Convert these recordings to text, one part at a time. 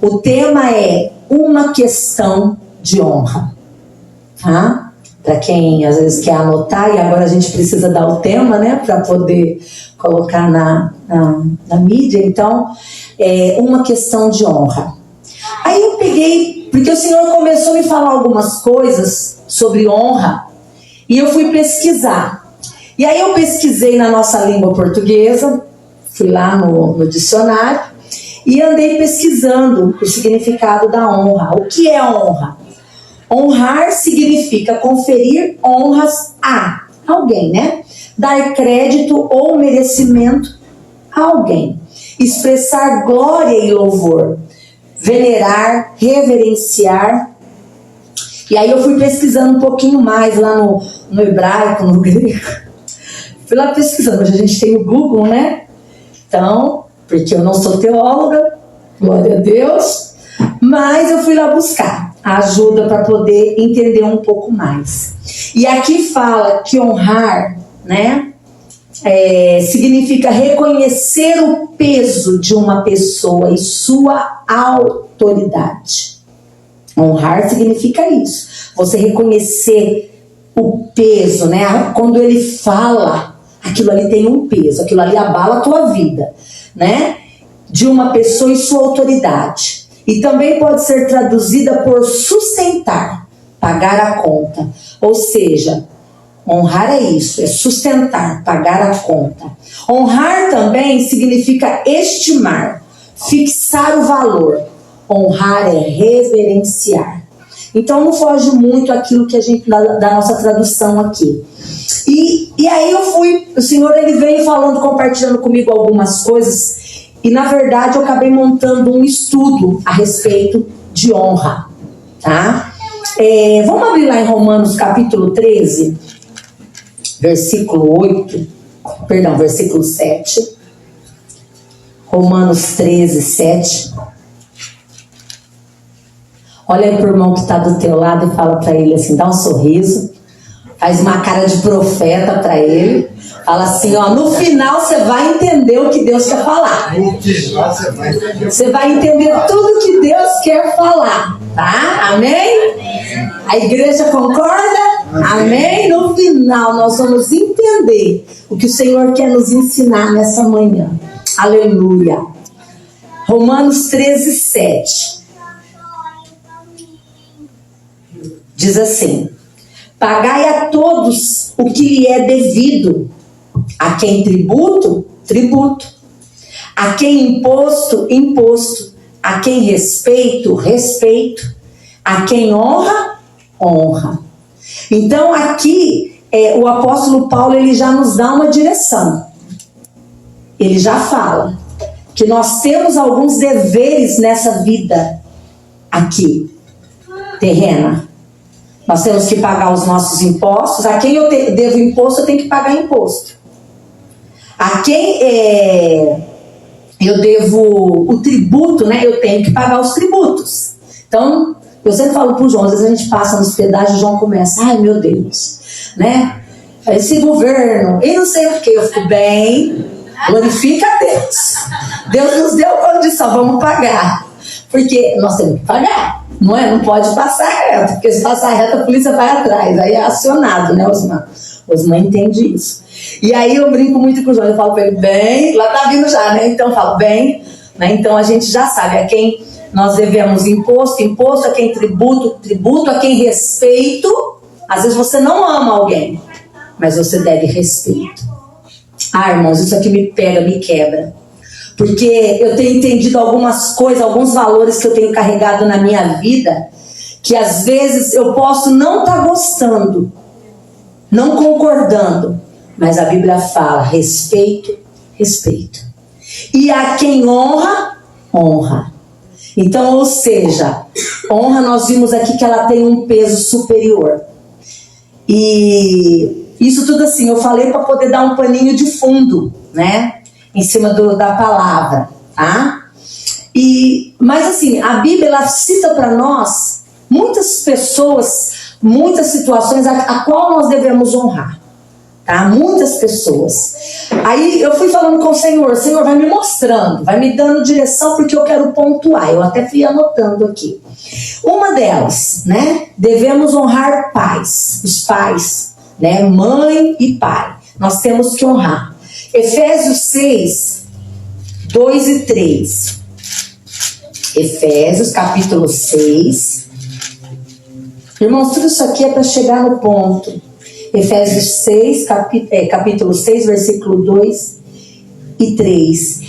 O tema é uma questão de honra, tá? Para quem às vezes quer anotar, e agora a gente precisa dar o tema, né, para poder colocar na mídia. Então, uma questão de honra. Aí eu peguei, porque o Senhor começou a me falar algumas coisas sobre honra, e eu fui pesquisar. E aí eu pesquisei na nossa língua portuguesa, fui lá no dicionário, e andei pesquisando o significado da honra. O que é honra? Honrar significa conferir honras a alguém, né? Dar crédito ou merecimento a alguém. Expressar glória e louvor. Venerar, reverenciar. E aí eu fui pesquisando um pouquinho mais lá no hebraico, no grego. Fui lá pesquisando. Hoje a gente tem o Google, né? Então, porque eu não sou teóloga, glória a Deus, mas eu fui lá buscar ajuda para poder entender um pouco mais. E aqui fala que honrar, né, significa reconhecer o peso de uma pessoa e sua autoridade. Honrar significa isso. Você reconhecer o peso, né? Quando ele fala, aquilo ali tem um peso, aquilo ali abala a tua vida, né? De uma pessoa e sua autoridade. E também pode ser traduzida por sustentar, pagar a conta. Ou seja, honrar é isso, é sustentar, pagar a conta. Honrar também significa estimar, fixar o valor. Honrar é reverenciar. Então não foge muito aquilo que a gente da nossa tradução aqui. E aí o Senhor ele veio falando, compartilhando comigo algumas coisas. E na verdade eu acabei montando um estudo a respeito de honra, tá? Vamos abrir lá em Romanos capítulo 13, versículo 7. Romanos 13, 7. Olha aí pro irmão que está do teu lado e fala para ele assim, dá um sorriso, faz uma cara de profeta para ele. Fala assim, ó, no final você vai entender o que Deus quer falar. Você vai entender tudo que Deus quer falar, tá? Amém? A igreja concorda? Amém? No final nós vamos entender o que o Senhor quer nos ensinar nessa manhã. Aleluia. Romanos 13, 7. Diz assim: pagai a todos o que lhe é devido. A quem tributo, tributo. A quem imposto, imposto. A quem respeito, respeito. A quem honra, honra. Então aqui o apóstolo Paulo ele já nos dá uma direção. Ele já fala que nós temos alguns deveres nessa vida aqui, terrena. Nós temos que pagar os nossos impostos. A quem eu devo imposto, eu tenho que pagar imposto. A quem eu devo o tributo, né? Eu tenho que pagar os tributos. Então, eu sempre falo para o João, às vezes a gente passa nos pedágios e o João começa, ai meu Deus, né? Esse governo, e não sei o que, eu fico bem, glorifica a Deus. Deus nos deu condição, vamos pagar. Porque nós temos que pagar, não é? Não pode passar reto, porque se passar reto a polícia vai atrás, aí é acionado, né, Osman? Osman entende isso. E aí eu brinco muito com o João, eu falo para ele, bem, lá tá vindo já, né? Então eu falo, bem, né? Então a gente já sabe a quem nós devemos imposto, imposto, a quem tributo, tributo, a quem respeito. Às vezes você não ama alguém, mas você deve respeito. Ah, irmãos, isso aqui me pega, me quebra. Porque eu tenho entendido algumas coisas, alguns valores que eu tenho carregado na minha vida, que às vezes eu posso não estar gostando, não concordando, mas a Bíblia fala respeito, respeito. E a quem honra, honra. Então, ou seja, honra nós vimos aqui que ela tem um peso superior. E isso tudo assim, eu falei para poder dar um paninho de fundo, né? Em cima da palavra, tá? Mas assim, a Bíblia ela cita para nós muitas pessoas, muitas situações a qual nós devemos honrar. tá? Muitas pessoas. Aí eu fui falando com o Senhor vai me mostrando, vai me dando direção, porque eu quero pontuar. Eu até fui anotando aqui. Uma delas, né? Devemos honrar pais, os pais, né? Mãe e pai. Nós temos que honrar. Efésios 6, 2 e 3. Efésios, capítulo 6. Irmãos, tudo isso aqui é para chegar no ponto. Efésios 6, capítulo 6, versículo 2 e 3.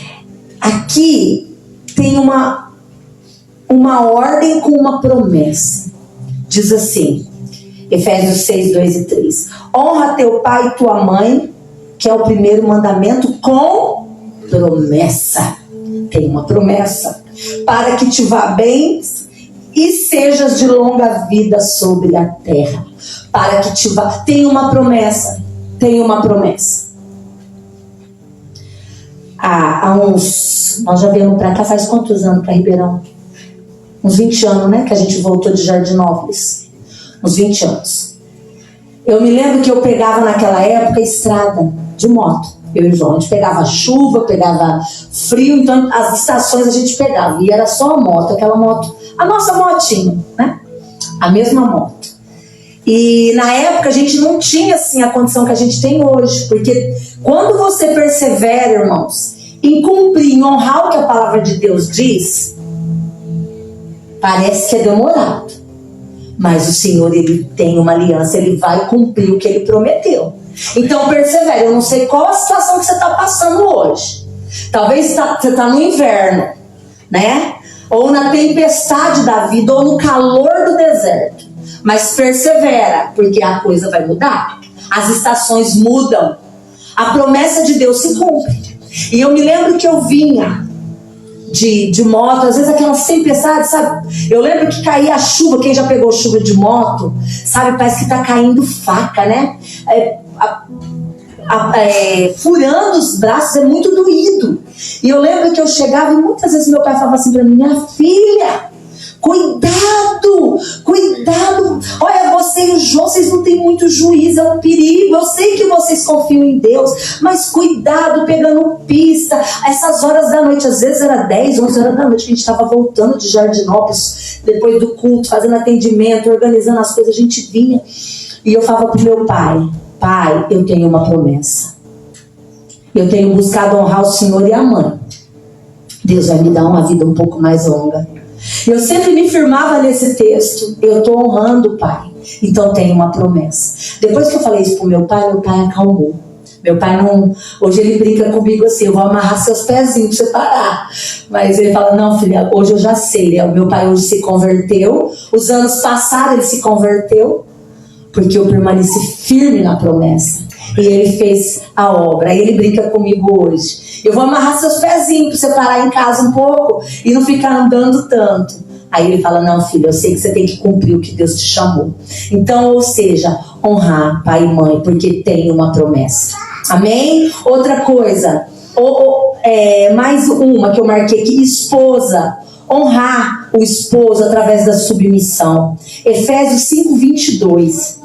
Aqui tem uma ordem com uma promessa. Diz assim, Efésios 6, 2 e 3. Honra teu pai e tua mãe, que é o primeiro mandamento, com promessa. Tem uma promessa. Para que te vá bem e sejas de longa vida sobre a terra. Para que te vá... Tem uma promessa. Tem uma promessa. Nós já viemos para cá faz quantos anos para Ribeirão? Uns 20 anos, né? Que a gente voltou de Jardinópolis. Uns 20 anos. Eu me lembro que eu pegava naquela época estrada de moto. Eu e o João, a gente pegava chuva, pegava frio, então as estações a gente pegava. E era só a moto, aquela moto, a nossa motinha, né? A mesma moto. E na época a gente não tinha assim a condição que a gente tem hoje. Porque quando você persevera, irmãos, em cumprir, em honrar o que a palavra de Deus diz, parece que é demorado. Mas o Senhor, Ele tem uma aliança, Ele vai cumprir o que Ele prometeu. Então persevere. Eu não sei qual a situação que você está passando hoje. Talvez você está no inverno, né? Ou na tempestade da vida, ou no calor do deserto. Mas persevera, porque a coisa vai mudar. As estações mudam. A promessa de Deus se cumpre. E eu me lembro que eu vinha de moto, às vezes aquelas tempestades, sabe? Eu lembro que caía a chuva, quem já pegou chuva de moto, sabe? Parece que tá caindo faca, né? Furando os braços, é muito doído. E eu lembro que eu chegava e muitas vezes meu pai falava assim pra mim: minha filha, cuidado, cuidado. Olha, você e o João, vocês não têm muito juízo, é um perigo. Eu sei que vocês confiam em Deus, mas cuidado pegando pista. Essas horas da noite, às vezes era 10, 11 horas da noite, que a gente estava voltando de Jardinópolis, depois do culto, fazendo atendimento, organizando as coisas, a gente vinha. E eu falava pro meu pai: pai, eu tenho uma promessa. Eu tenho buscado honrar o Senhor e a mãe. Deus vai me dar uma vida um pouco mais longa. Eu sempre me firmava nesse texto. Eu estou honrando o pai. Então tenho uma promessa. Depois que eu falei isso pro meu pai acalmou. Meu pai não... Hoje ele brinca comigo assim: eu vou amarrar seus pezinhos pra você parar. Mas ele fala: não, filha, hoje eu já sei, né? O meu pai hoje se converteu. Os anos passaram, ele se converteu. Porque eu permaneci firme na promessa. E ele fez a obra. Aí ele brinca comigo hoje: eu vou amarrar seus pezinhos pra você parar em casa um pouco e não ficar andando tanto. Aí ele fala: não, filho, eu sei que você tem que cumprir o que Deus te chamou. Então, ou seja, honrar pai e mãe, porque tem uma promessa. Amém? Outra coisa, mais uma que eu marquei aqui: esposa. Honrar o esposo através da submissão. Efésios 5, 22.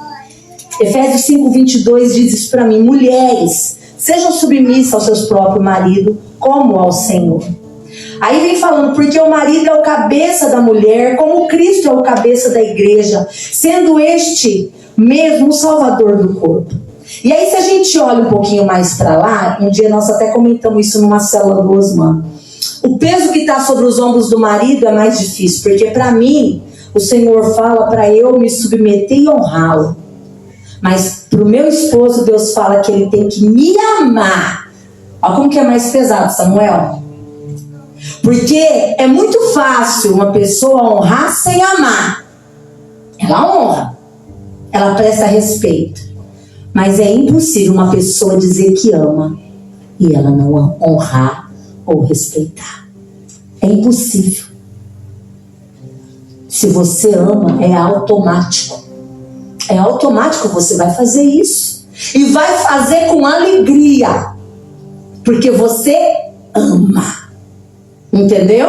Efésios 5, 22 diz isso para mim: mulheres, sejam submissas aos seus próprios maridos, como ao Senhor. Aí vem falando: porque o marido é o cabeça da mulher, como Cristo é o cabeça da igreja, sendo este mesmo o salvador do corpo. E aí, se a gente olha um pouquinho mais para lá, um dia nós até comentamos isso numa célula do Osman. O peso que está sobre os ombros do marido é mais difícil, porque para mim, o Senhor fala para eu me submeter e honrá-lo. Mas para o meu esposo, Deus fala que ele tem que me amar. Olha como que é mais pesado, Samuel. Porque é muito fácil uma pessoa honrar sem amar. Ela honra, ela presta respeito. Mas é impossível uma pessoa dizer que ama e ela não honrar ou respeitar. É impossível. Se você ama, é automático. É automático, você vai fazer isso. E vai fazer com alegria. Porque você ama. Entendeu?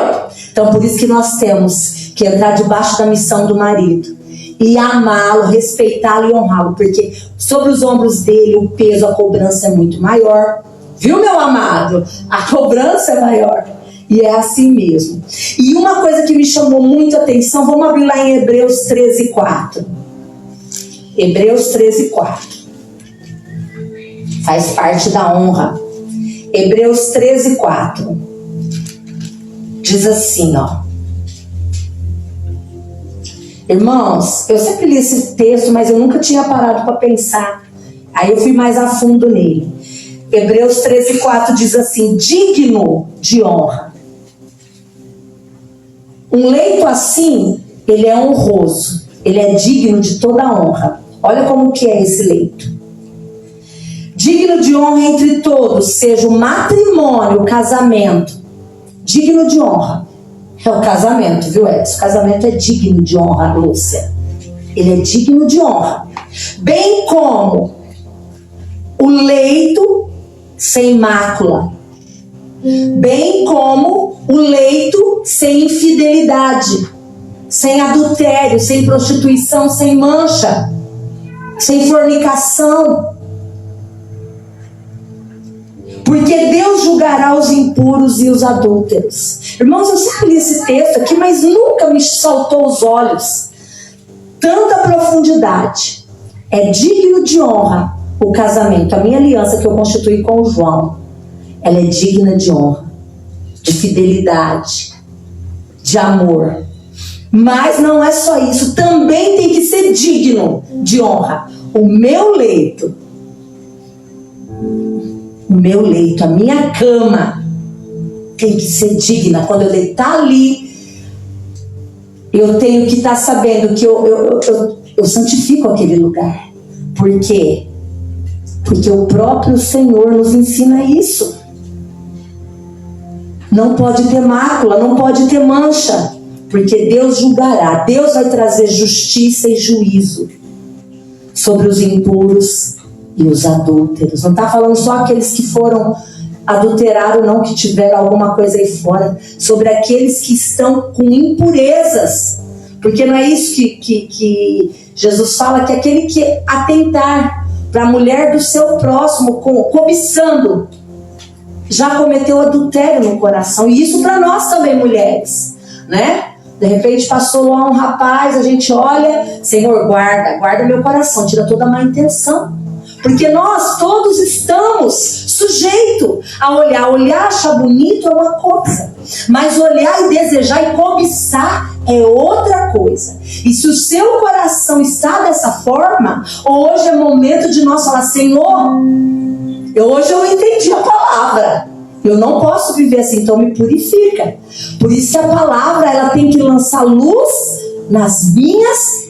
Então por isso que nós temos que entrar debaixo da missão do marido. e amá-lo, respeitá-lo e honrá-lo, porque sobre os ombros dele o peso, a cobrança é muito maior. Viu, meu amado? A cobrança é maior. E é assim mesmo. E uma coisa que me chamou muito a atenção, vamos abrir lá em Hebreus 13:4. Hebreus 13:4. Faz parte da honra. Hebreus 13:4. Diz assim, ó. Irmãos, eu sempre li esse texto, mas eu nunca tinha parado para pensar. Aí eu fui mais a fundo nele. Hebreus 13:4 diz assim: digno de honra. Um leito assim, ele é honroso, ele é digno de toda honra. Olha como que é esse leito. Digno de honra entre todos, seja o matrimônio, o casamento. Digno de honra. É o casamento, viu, Edson? O casamento é digno de honra, Lúcia. Ele é digno de honra. Bem como o leito sem mácula. Bem como o leito sem infidelidade, sem adultério, sem prostituição, sem mancha, sem fornicação. Porque Deus julgará os impuros e os adúlteros. Irmãos, eu sempre li esse texto aqui, mas nunca me saltou os olhos. Tanta profundidade. É digno de honra o casamento. A minha aliança que eu constituí com o João, ela é digna de honra, de fidelidade, de amor. Mas não é só isso. Também tem que ser digno de honra. O meu leito, a minha cama tem que ser digna. Quando eu deitar ali, eu tenho que estar sabendo que eu santifico aquele lugar. Por quê? Porque o próprio Senhor nos ensina isso. Não pode ter mácula, não pode ter mancha, porque Deus julgará. Deus vai trazer justiça e juízo sobre os impuros e os adúlteros. Não está falando só aqueles que foram adulterados, não, que tiveram alguma coisa aí fora. Sobre aqueles que estão com impurezas. Porque não é isso que Jesus fala, que aquele que atentar para a mulher do seu próximo, cobiçando, já cometeu adultério no coração. E isso para nós também, mulheres, né? De repente passou lá um rapaz, a gente olha, Senhor, guarda meu coração, tira toda a má intenção. Porque nós todos estamos sujeitos a olhar, achar bonito é uma coisa, mas olhar e desejar e cobiçar é outra coisa. E se o seu coração está dessa forma, hoje é momento de nós falar: Senhor, hoje eu entendi a palavra, eu não posso viver assim, então me purifica. Por isso que a palavra, ela tem que lançar luz nas minhas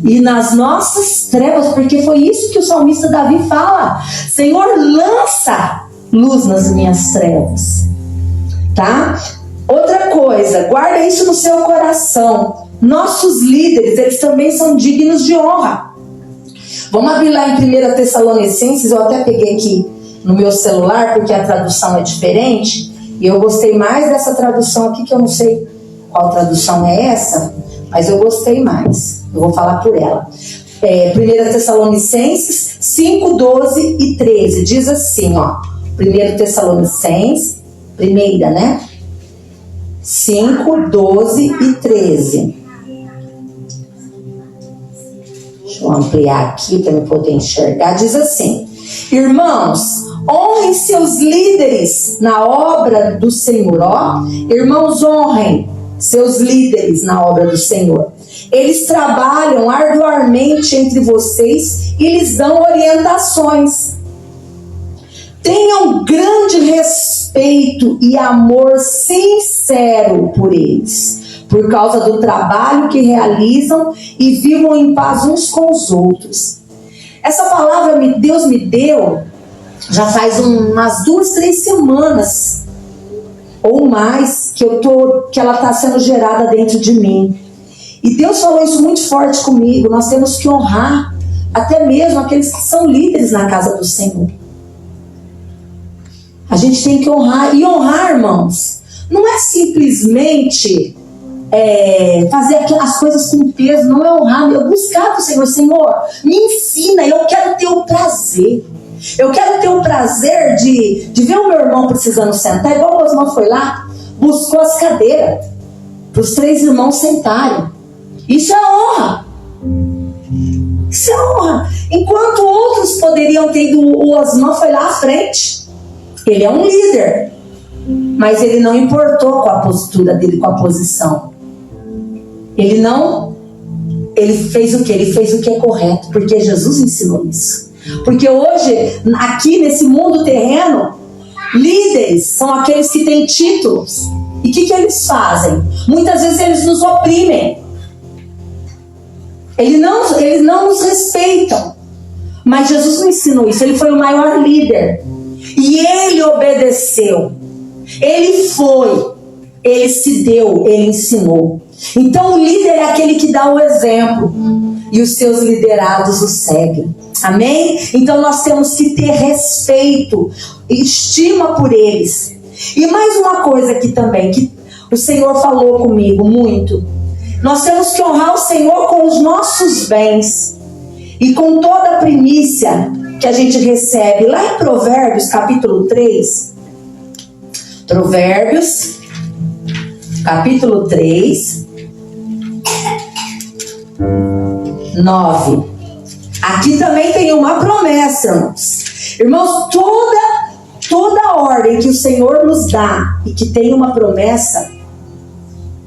e nas nossas trevas, porque foi isso que o salmista Davi fala: Senhor, lança luz nas minhas trevas, tá? Outra coisa, guarda isso no seu coração. Nossos líderes, eles também são dignos de honra. Vamos abrir lá em 1 Tessalonicenses, eu até peguei aqui no meu celular, porque a tradução é diferente, e eu gostei mais dessa tradução aqui, que eu não sei qual tradução é essa, mas eu gostei mais. Eu vou falar por ela. 1 Tessalonicenses 5, 12 e 13. Diz assim, ó. 1 Tessalonicenses, primeira, né? 5, 12 e 13. Deixa eu ampliar aqui para eu poder enxergar. Diz assim: irmãos, honrem seus líderes na obra do Senhor. Ó, irmãos, honrem seus líderes na obra do Senhor. Eles trabalham arduamente entre vocês e lhes dão orientações. Tenham grande respeito e amor sincero por eles, por causa do trabalho que realizam, e vivam em paz uns com os outros. Essa palavra Deus me deu já faz umas 2, 3 semanas ou mais que ela está sendo gerada dentro de mim. E Deus falou isso muito forte comigo. Nós temos que honrar até mesmo aqueles que são líderes na casa do Senhor. A gente tem que honrar. E honrar, irmãos, não é simplesmente fazer as coisas com peso, não é honrar. Eu buscava o Senhor, Senhor, me ensina, eu quero ter o prazer. Eu quero ter o prazer de ver o meu irmão precisando sentar, igual o Osmar foi lá, buscou as cadeiras para os 3 irmãos sentarem. Isso é honra. Isso é honra. Enquanto outros poderiam ter ido, o Osmar foi lá à frente. Ele é um líder, mas ele não importou com a postura dele, com a posição. Ele fez o que? Ele fez o que é correto, porque Jesus ensinou isso. Porque hoje, aqui nesse mundo terreno, líderes são aqueles que têm títulos. E o que eles fazem? Muitas vezes eles nos oprimem. Eles não nos respeitam. Mas Jesus não ensinou isso. Ele foi o maior líder. E ele obedeceu. Ele foi. Ele se deu. Ele ensinou. Então o líder é aquele que dá o exemplo. E os seus liderados o seguem. Amém? Então nós temos que ter respeito, estima por eles. E mais uma coisa aqui também, que o Senhor falou comigo muito. Nós temos que honrar o Senhor com os nossos bens. E com toda a primícia que a gente recebe. Lá em Provérbios, capítulo 3. Provérbios, capítulo 3. 9. Aqui também tem uma promessa, irmãos. Irmãos, toda ordem que o Senhor nos dá e que tem uma promessa,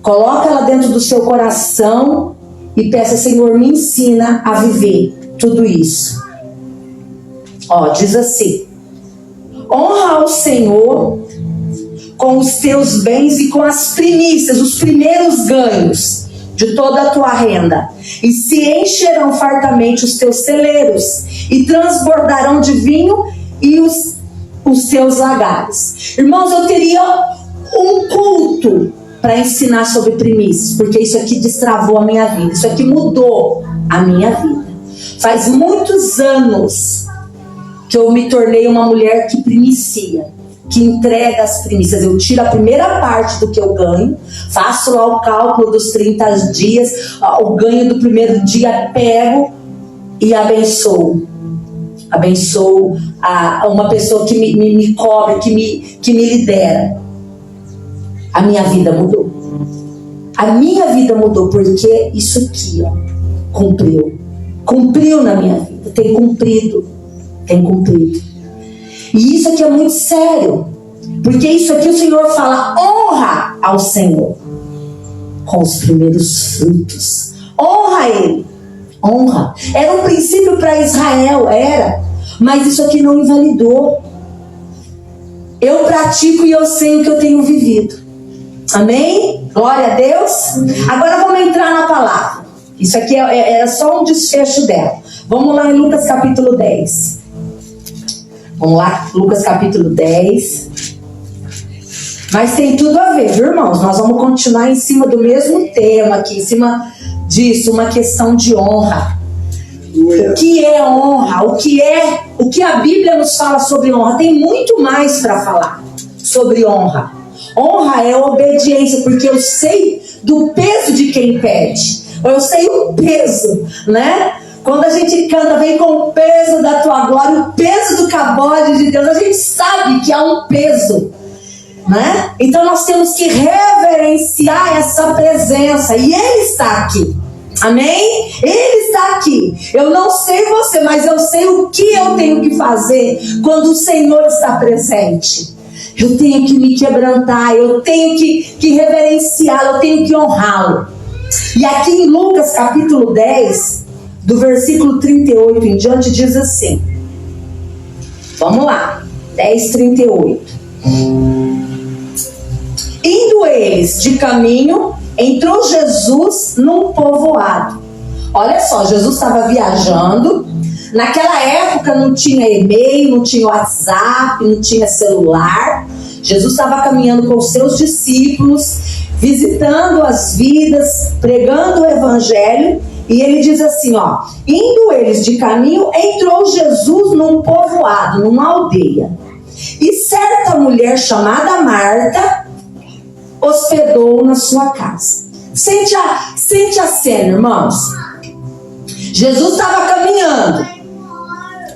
coloca ela dentro do seu coração e peça, Senhor, me ensina a viver tudo isso. Diz assim: honra ao Senhor com os teus bens e com as primícias, os primeiros ganhos de toda a tua renda, e se encherão fartamente os teus celeiros, e transbordarão de vinho e os teus lagares. Irmãos, eu teria um culto para ensinar sobre primícias, porque isso aqui destravou a minha vida, isso aqui mudou a minha vida. Faz muitos anos que eu me tornei uma mulher que primicia, que entrega as primícias. Eu tiro a primeira parte do que eu ganho, faço lá o cálculo dos 30 dias, o ganho do primeiro dia, pego e abençoo. Abençoo uma pessoa que me cobre, que me lidera. A minha vida mudou. A minha vida mudou porque isso aqui, cumpriu na minha vida, tem cumprido. E isso aqui é muito sério, porque isso aqui o Senhor fala: honra ao Senhor com os primeiros frutos. Honra Ele. Honra. Era um princípio para Israel, mas isso aqui não invalidou. Eu pratico e eu sei o que eu tenho vivido. Amém? Glória a Deus. Agora vamos entrar na palavra. Isso aqui é só um desfecho dela. Vamos lá em Lucas capítulo 10. Vamos lá, Lucas capítulo 10. Mas tem tudo a ver, viu, irmãos? Nós vamos continuar em cima do mesmo tema aqui, em cima disso, uma questão de honra. O que é honra? O que a Bíblia nos fala sobre honra? Tem muito mais para falar sobre honra. Honra é obediência, porque eu sei do peso de quem pede. Eu sei o peso, né? Quando a gente canta, vem com o peso da tua glória, o peso do cabode de Deus, a gente sabe que há um peso, né? Então nós temos que reverenciar essa presença, e Ele está aqui. Amém? Ele está aqui. Eu não sei você, mas eu sei o que eu tenho que fazer quando o Senhor está presente. Eu tenho que me quebrantar, eu tenho que reverenciá-lo, eu tenho que honrá-lo. E aqui em Lucas capítulo 10, do versículo 38 em diante, diz assim. Vamos lá, 10:38. Indo eles de caminho, entrou Jesus num povoado. Olha só, Jesus estava viajando. Naquela época não tinha e-mail, não tinha WhatsApp, não tinha celular. Jesus estava caminhando com os seus discípulos, visitando as vidas, pregando o evangelho. E ele diz assim, indo eles de caminho, entrou Jesus num povoado, numa aldeia. E certa mulher chamada Marta hospedou na sua casa. Sente a cena, irmãos. Jesus estava caminhando,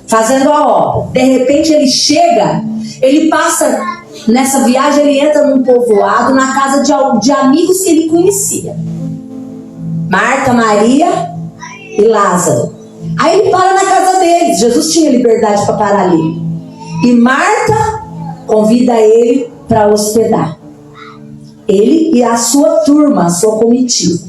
fazendo a obra. De repente ele chega, ele passa nessa viagem, ele entra num povoado, na casa de amigos que ele conhecia. Marta, Maria e Lázaro. Aí ele para na casa deles. Jesus tinha liberdade para parar ali. E Marta convida ele para hospedar. Ele e a sua turma, a sua comitiva.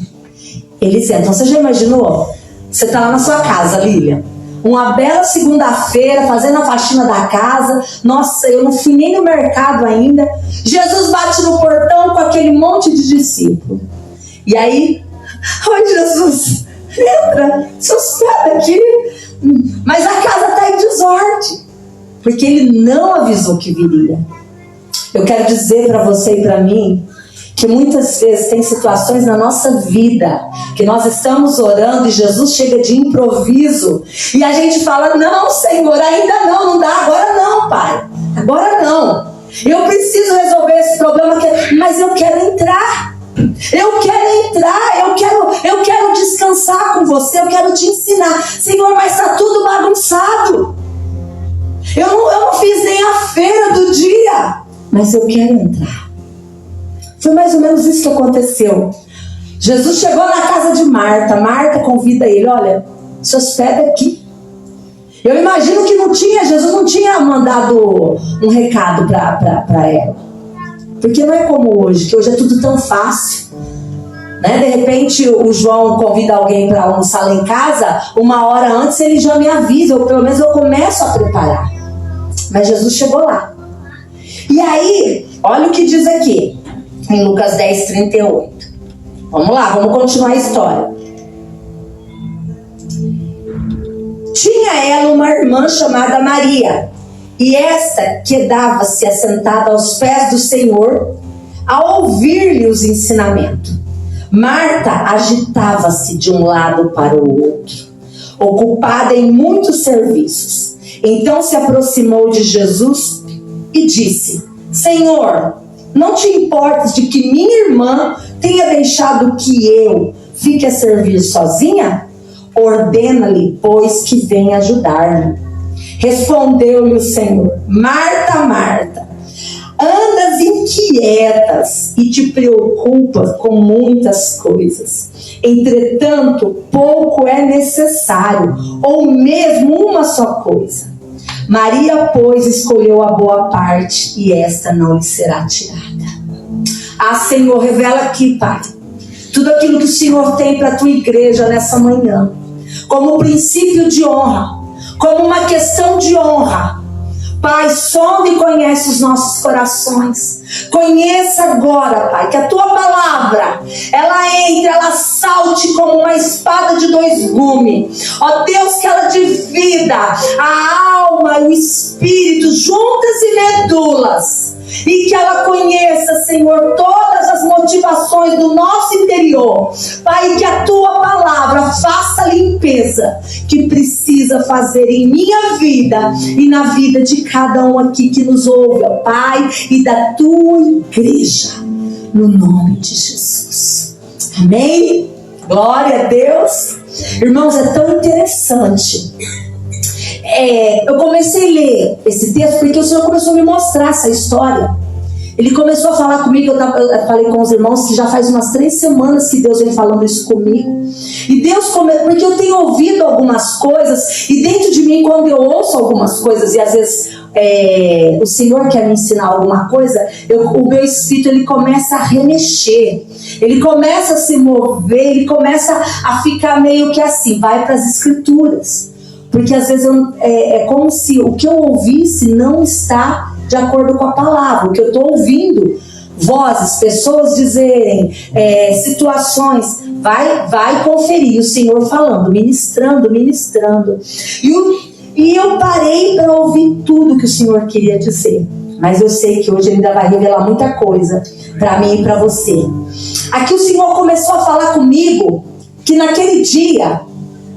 Eles entram. Você já imaginou? Você está lá na sua casa, Lilian. Uma bela segunda-feira, fazendo a faxina da casa. Nossa, eu não fui nem no mercado ainda. Jesus bate no portão com aquele monte de discípulos. E aí, oi Jesus, entra, se hospeda aqui. Mas a casa está em desordem, porque ele não avisou que viria. Eu quero dizer para você e para mim que muitas vezes tem situações na nossa vida que nós estamos orando e Jesus chega de improviso e a gente fala: não, Senhor, ainda não dá, agora não, Pai, agora não. Eu preciso resolver esse problema, mas eu quero entrar. Eu quero descansar com você, eu quero te ensinar. Senhor, mas está tudo bagunçado. Eu não fiz nem a feira do dia, mas eu quero entrar. Foi mais ou menos isso que aconteceu. Jesus chegou na casa de Marta. Marta convida ele: olha, se hospeda aqui. Eu imagino que Jesus não tinha mandado um recado para ela. Porque não é como hoje, que hoje é tudo tão fácil. Né? De repente o João convida alguém para almoçar lá em casa, uma hora antes ele já me avisa, ou pelo menos eu começo a preparar. Mas Jesus chegou lá. E aí, olha o que diz aqui em Lucas 10:38. Vamos lá, vamos continuar a história. Tinha ela uma irmã chamada Maria, e esta quedava-se assentada aos pés do Senhor, a ouvir-lhe os ensinamentos. Marta agitava-se de um lado para o outro, ocupada em muitos serviços. Então se aproximou de Jesus e disse: Senhor, não te importas de que minha irmã tenha deixado que eu fique a servir sozinha? Ordena-lhe, pois, que venha ajudar-me. Respondeu-lhe o Senhor: Marta, Marta, andas inquietas e te preocupas com muitas coisas. Entretanto, pouco é necessário, ou mesmo uma só coisa. Maria, pois, escolheu a boa parte, e esta não lhe será tirada. Ah, Senhor, revela aqui, Pai, tudo aquilo que o Senhor tem para a tua igreja nessa manhã, como princípio de honra, como uma questão de honra. Pai, sonda e conhece os nossos corações. Conheça agora, Pai, que a tua palavra, ela entre, ela salte como uma espada de dois gumes. Ó Deus, que ela divida a alma e o espírito, juntas e medulas. E que ela conheça, Senhor, todas as motivações do nosso interior. Pai, que a tua palavra faça a limpeza que precisa fazer em minha vida e na vida de cada um aqui que nos ouve, ó Pai, e da tua igreja, no nome de Jesus. Amém? Glória a Deus. Irmãos, é tão interessante. Eu comecei a ler esse texto porque o Senhor começou a me mostrar essa história. Ele começou a falar comigo. Eu falei com os irmãos que já faz umas 3 semanas que Deus vem falando isso comigo. E Deus porque eu tenho ouvido algumas coisas, e dentro de mim, quando eu ouço algumas coisas, e às vezes o Senhor quer me ensinar alguma coisa, o meu espírito, ele começa a remexer, ele começa a se mover, ele começa a ficar meio que assim, vai para as escrituras. Porque às vezes é como se o que eu ouvisse não está de acordo com a palavra. O que eu estou ouvindo, vozes, pessoas dizerem, situações, vai conferir o Senhor falando, ministrando. E eu parei para ouvir tudo que o Senhor queria dizer. Mas eu sei que hoje Ele ainda vai revelar muita coisa para mim e para você. Aqui o Senhor começou a falar comigo que naquele dia,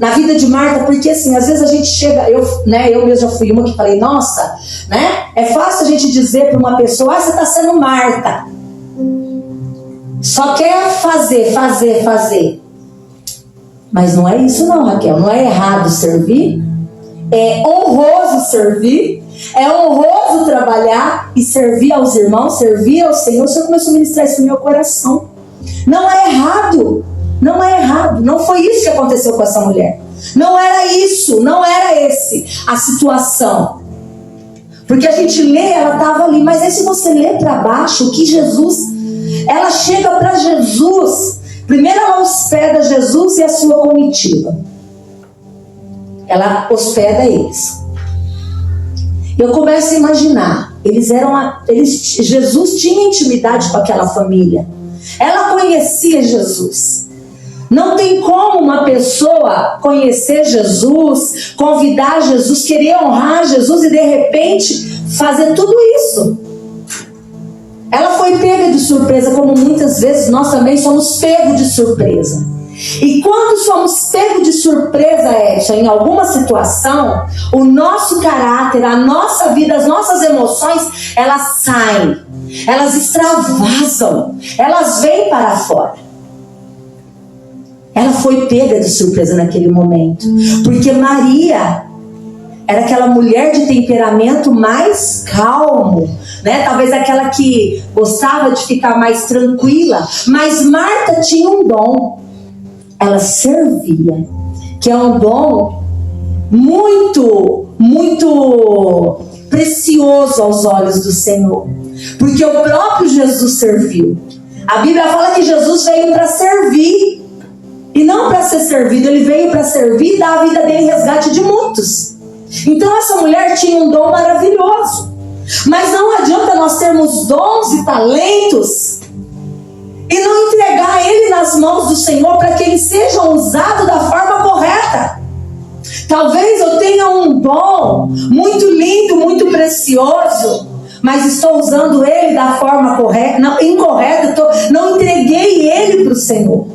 na vida de Marta, porque assim, às vezes a gente chega, eu mesmo já fui uma que falei, nossa, né? É fácil a gente dizer para uma pessoa, você está sendo Marta. Só quer fazer. Mas não é isso não, Raquel. Não é errado servir. É honroso servir. É honroso trabalhar e servir aos irmãos, servir ao Senhor. O Senhor começou a ministrar isso no meu coração. Não é errado. Não é errado. Não foi isso que aconteceu com essa mulher. Não era isso. Não era esse a situação. Porque a gente lê, ela estava ali. Mas aí se você lê para baixo, o que Jesus... Ela chega para Jesus. Primeiro ela hospeda Jesus e a sua comitiva. Ela hospeda eles. Eu começo a imaginar. Jesus tinha intimidade com aquela família. Ela conhecia Jesus. Não tem como uma pessoa conhecer Jesus, convidar Jesus, querer honrar Jesus e de repente fazer tudo isso. Ela foi pega de surpresa, como muitas vezes nós também somos pegos de surpresa. E quando somos pegos de surpresa, Edson, em alguma situação, o nosso caráter, a nossa vida, as nossas emoções, elas saem, elas extravasam, elas vêm para fora. Ela foi pega de surpresa naquele momento, porque Maria era aquela mulher de temperamento mais calmo, né? Talvez aquela que gostava de ficar mais tranquila, mas Marta tinha um dom, ela servia, que é um dom muito, muito precioso aos olhos do Senhor, porque o próprio Jesus serviu. A Bíblia fala que Jesus veio para servir, e não para ser servido, ele veio para servir e dar a vida dele em resgate de muitos. Então essa mulher tinha um dom maravilhoso. Mas não adianta nós termos dons e talentos e não entregar ele nas mãos do Senhor para que ele seja usado da forma correta. Talvez eu tenha um dom muito lindo, muito precioso, mas estou usando ele da forma correta, incorreta, não entreguei ele para o Senhor.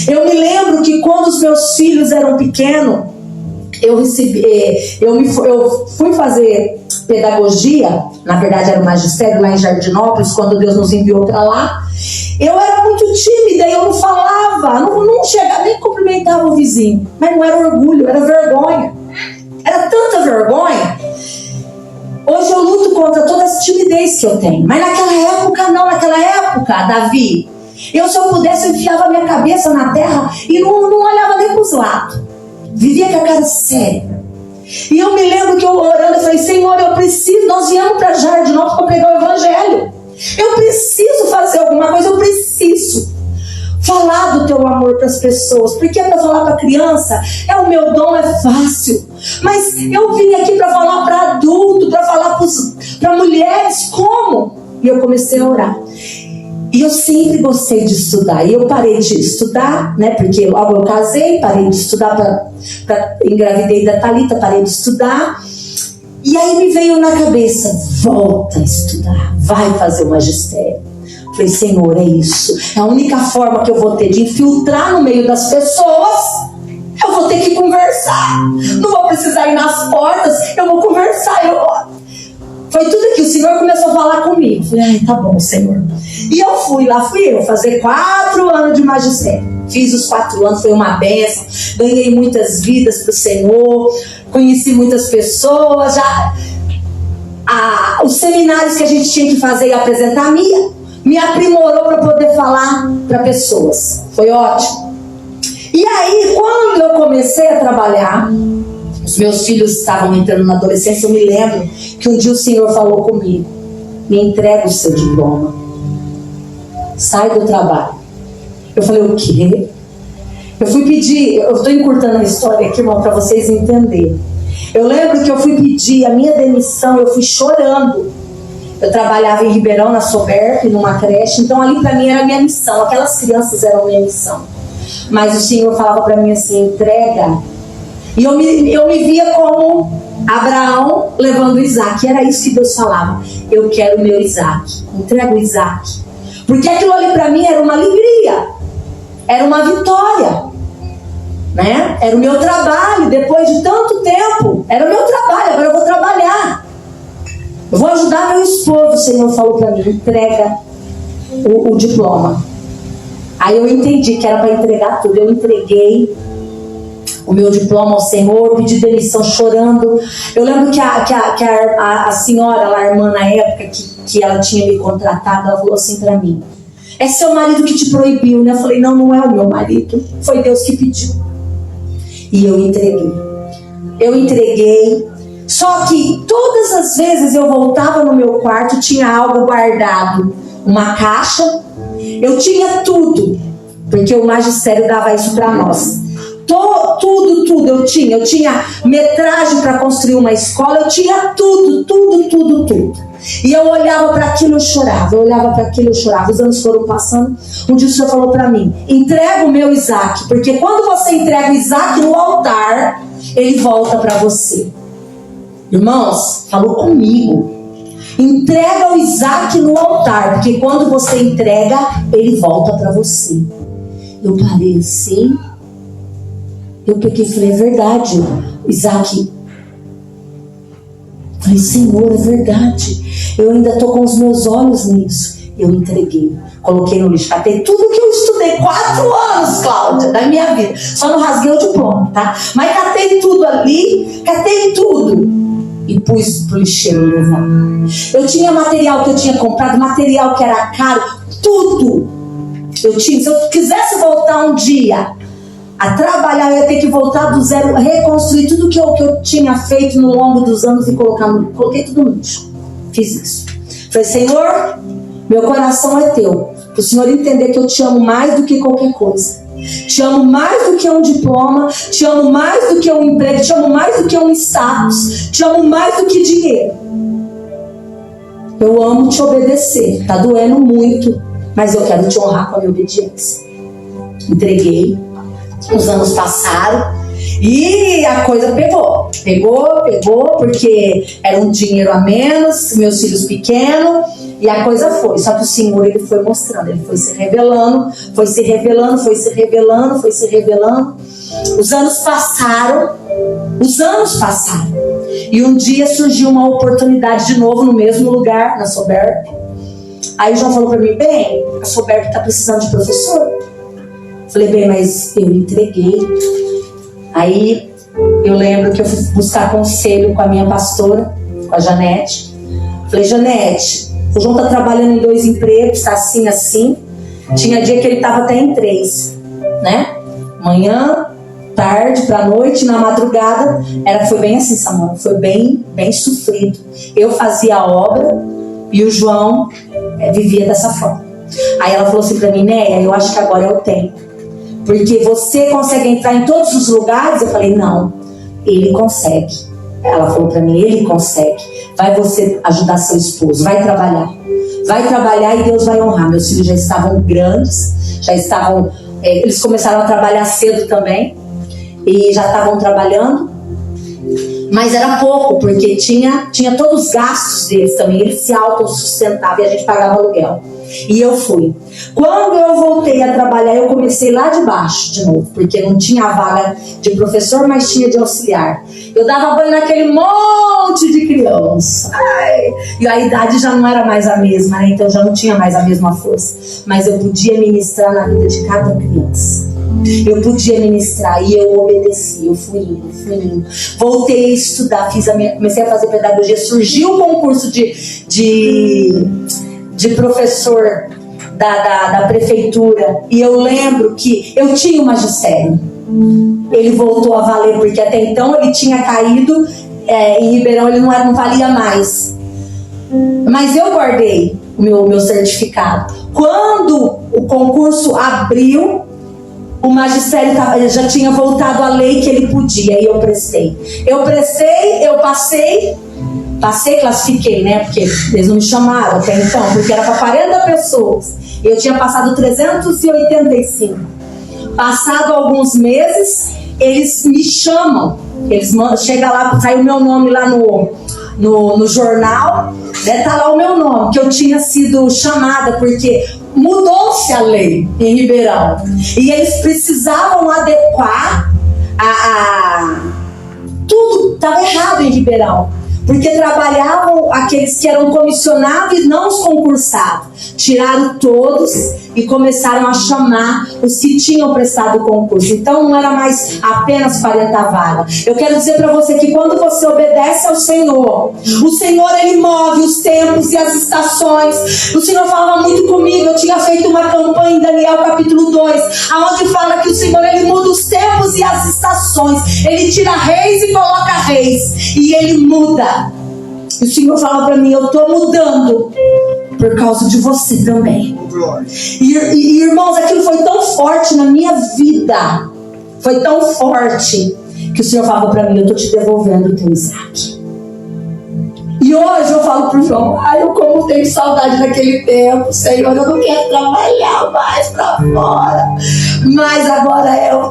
Eu me lembro que quando os meus filhos eram pequenos, eu fui fazer pedagogia, na verdade era o magistério lá em Jardinópolis, quando Deus nos enviou para lá. Eu era muito tímida e eu não falava, não chegava, nem cumprimentava o vizinho. Mas não era orgulho, era vergonha. Era tanta vergonha. Hoje eu luto contra toda essa timidez que eu tenho. Mas naquela época não, Davi, se eu pudesse, eu enfiava a minha cabeça na terra e não olhava nem para os lados. Vivia com a cara séria. E eu me lembro que eu orando, eu falei, Senhor, eu preciso, nós viemos para Jardinópolis para pregar o Evangelho. Eu preciso fazer alguma coisa, eu preciso falar do teu amor para as pessoas. Porque para falar para criança, o meu dom é fácil. Mas eu vim aqui para falar para adulto, para falar para mulheres, como? E eu comecei a orar. E eu sempre gostei de estudar. E eu parei de estudar, né? Porque logo eu casei, parei de estudar, engravidei da Thalita, parei de estudar. E aí me veio na cabeça, volta a estudar, vai fazer o magistério. Falei, Senhor, é isso. É a única forma que eu vou ter de infiltrar no meio das pessoas. Eu vou ter que conversar. Não vou precisar ir nas portas, eu vou conversar. Foi tudo que o Senhor começou a falar comigo. Falei, ai, tá bom, Senhor. E eu fui eu fazer 4 anos de magistério. Fiz os 4 anos, foi uma bênção. Ganhei muitas vidas para o Senhor. Conheci muitas pessoas. Os seminários que a gente tinha que fazer e apresentar me aprimorou para poder falar para pessoas. Foi ótimo. E aí, quando eu comecei a trabalhar, os meus filhos estavam entrando na adolescência, eu me lembro que um dia o Senhor falou comigo, me entrega o seu diploma, sai do trabalho. Eu falei, o quê? Eu fui pedir, eu estou encurtando a história aqui, irmão, para vocês entenderem. Eu lembro que eu fui pedir a minha demissão, eu fui chorando. Eu trabalhava em Ribeirão, na Soberp, numa creche, então ali para mim era a minha missão, aquelas crianças eram a minha missão. Mas o Senhor falava para mim assim, entrega. E eu me via como Abraão levando Isaac. E era isso que Deus falava. Eu quero o meu Isaac. Entrega o Isaac. Porque aquilo ali para mim era uma alegria. Era uma vitória. Né? Era o meu trabalho. Depois de tanto tempo. Era o meu trabalho. Agora eu vou trabalhar. Eu vou ajudar meu esposo. O Senhor falou para mim. Entrega o diploma. Aí eu entendi que era para entregar tudo. Eu entreguei o meu diploma ao Senhor, pedi demissão chorando. Eu lembro que a senhora, a irmã na época, que ela tinha me contratado, ela falou assim para mim: é seu marido que te proibiu, né? Eu falei: não, não é o meu marido, foi Deus que pediu. E eu entreguei. Só que todas as vezes eu voltava no meu quarto, tinha algo guardado, uma caixa. Eu tinha tudo, porque o magistério dava isso para nós. Tudo eu tinha metragem para construir uma escola, eu tinha tudo. E eu olhava para aquilo e chorava, os anos foram passando. Um dia o Senhor falou para mim: entrega o meu Isaac, porque quando você entrega o Isaac no altar, ele volta para você. Irmãos, falou comigo: entrega o Isaac no altar, porque quando você entrega, ele volta para você. Eu parei assim, eu peguei e falei: é verdade, Isaac. Falei: Senhor, é verdade, eu ainda estou com os meus olhos nisso. Eu entreguei, coloquei no lixo, catei tudo que eu estudei 4 anos, Cláudia, da minha vida. Só não rasguei o diploma, tá? Mas catei tudo ali, e pus pro lixeiro levar. Eu tinha material que eu tinha comprado, material que era caro, tudo. Eu tinha. Se eu quisesse voltar um dia a trabalhar, eu ia ter que voltar do zero, reconstruir tudo que eu tinha feito no longo dos anos e coloquei tudo no lixo. Fiz isso. Falei: Senhor, meu coração é teu, para o Senhor entender que eu te amo mais do que qualquer coisa. Te amo mais do que um diploma, te amo mais do que um emprego, te amo mais do que um status, te amo mais do que dinheiro. Eu amo te obedecer, tá doendo muito, mas eu quero te honrar com a minha obediência. Entreguei, os anos passaram e a coisa pegou, porque era um dinheiro a menos, meus filhos pequenos, e a coisa foi. Só que o Senhor, ele foi mostrando, ele foi se revelando. Os anos passaram. E um dia surgiu uma oportunidade de novo no mesmo lugar, na Soberb. Aí o João falou para mim: bem, a Soberb está precisando de professor. Falei: bem, mas eu entreguei. Aí eu lembro que eu fui buscar conselho com a minha pastora, com a Janete. Falei: Janete, o João está trabalhando em 2 empregos, está assim. Tinha dia que ele estava até em 3, né? Manhã, tarde, para noite, na madrugada. Foi bem assim, Samuel. Foi bem sofrido. Eu fazia a obra e o João vivia dessa forma. Aí ela falou assim para mim: Néia, eu acho que agora é o tempo, porque você consegue entrar em todos os lugares. Eu falei: não, ele consegue. Ela falou para mim: ele consegue. Vai você ajudar seu esposo, vai trabalhar e Deus vai honrar. Meus filhos já estavam grandes, eles começaram a trabalhar cedo também e já estavam trabalhando, mas era pouco, porque tinha todos os gastos deles também. Eles se autossustentavam e a gente pagava aluguel. E eu fui. Quando eu voltei a trabalhar, eu comecei lá de baixo de novo, porque não tinha a vaga de professor, mas tinha de auxiliar. Eu dava banho naquele monte de criança. E a idade já não era mais a mesma, né? Então já não tinha mais a mesma força. Mas eu podia ministrar na vida de cada criança. Eu podia ministrar e eu obedeci. Eu fui indo. Voltei a estudar, comecei a fazer pedagogia. Surgiu o concurso de professor da prefeitura, e eu lembro que eu tinha o magistério. Ele voltou a valer, porque até então ele tinha caído em Ribeirão, ele não valia mais. Mas eu guardei o meu certificado. Quando o concurso abriu, o magistério já tinha voltado à lei que ele podia, e eu prestei, eu passei, classifiquei, né? Porque eles não me chamaram até então, porque era para 40 pessoas. E eu tinha passado 385. Passado alguns meses, eles me chamam. Chega lá, sai o meu nome lá no jornal, né? Tá lá o meu nome, que eu tinha sido chamada, porque mudou-se a lei em Ribeirão. E eles precisavam adequar tudo estava errado em Ribeirão. Porque trabalhavam aqueles que eram comissionados e não os concursados. Tiraram todos e começaram a chamar os que tinham prestado o concurso. Então não era mais apenas 40 vagas. Eu quero dizer para você que quando você obedece ao Senhor, o Senhor ele move os tempos e as estações. O Senhor falava muito comigo. Eu tinha feito uma campanha em Daniel capítulo 2, aonde fala que o Senhor ele muda os tempos e as estações. Ele tira reis e coloca reis, e ele muda. E o Senhor fala para mim: eu estou mudando por causa de você também. E irmãos, aquilo foi tão forte na minha vida, foi tão forte, que o Senhor falava para mim: eu estou te devolvendo o teu Isaac. E hoje eu falo pro João: eu como tenho saudade daquele tempo, Senhor, eu não quero trabalhar mais pra fora, mas agora é o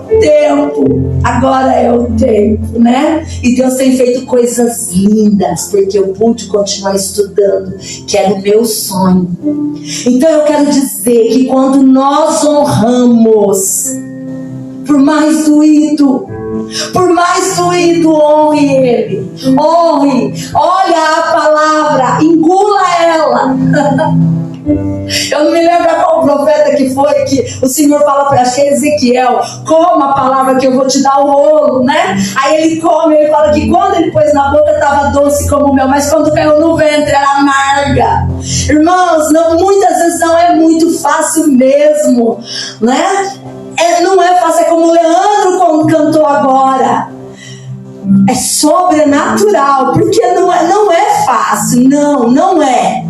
tempo, né? E Deus tem feito coisas lindas, porque eu pude continuar estudando, que era o meu sonho. Então eu quero dizer que quando nós honramos, por mais doído, honre Ele. Honre. Olha a palavra, engula ela. Eu não me lembro qual profeta que foi que o Senhor fala para, acho que é Ezequiel: coma a palavra que eu vou te dar o rolo, né? Aí ele come, ele fala que quando ele pôs na boca estava doce como o mel, mas quando caiu no ventre era amarga. Irmãos, muitas vezes não é muito fácil mesmo, né? Não é fácil, é como o Leandro cantou agora. É sobrenatural, porque não é fácil, não é.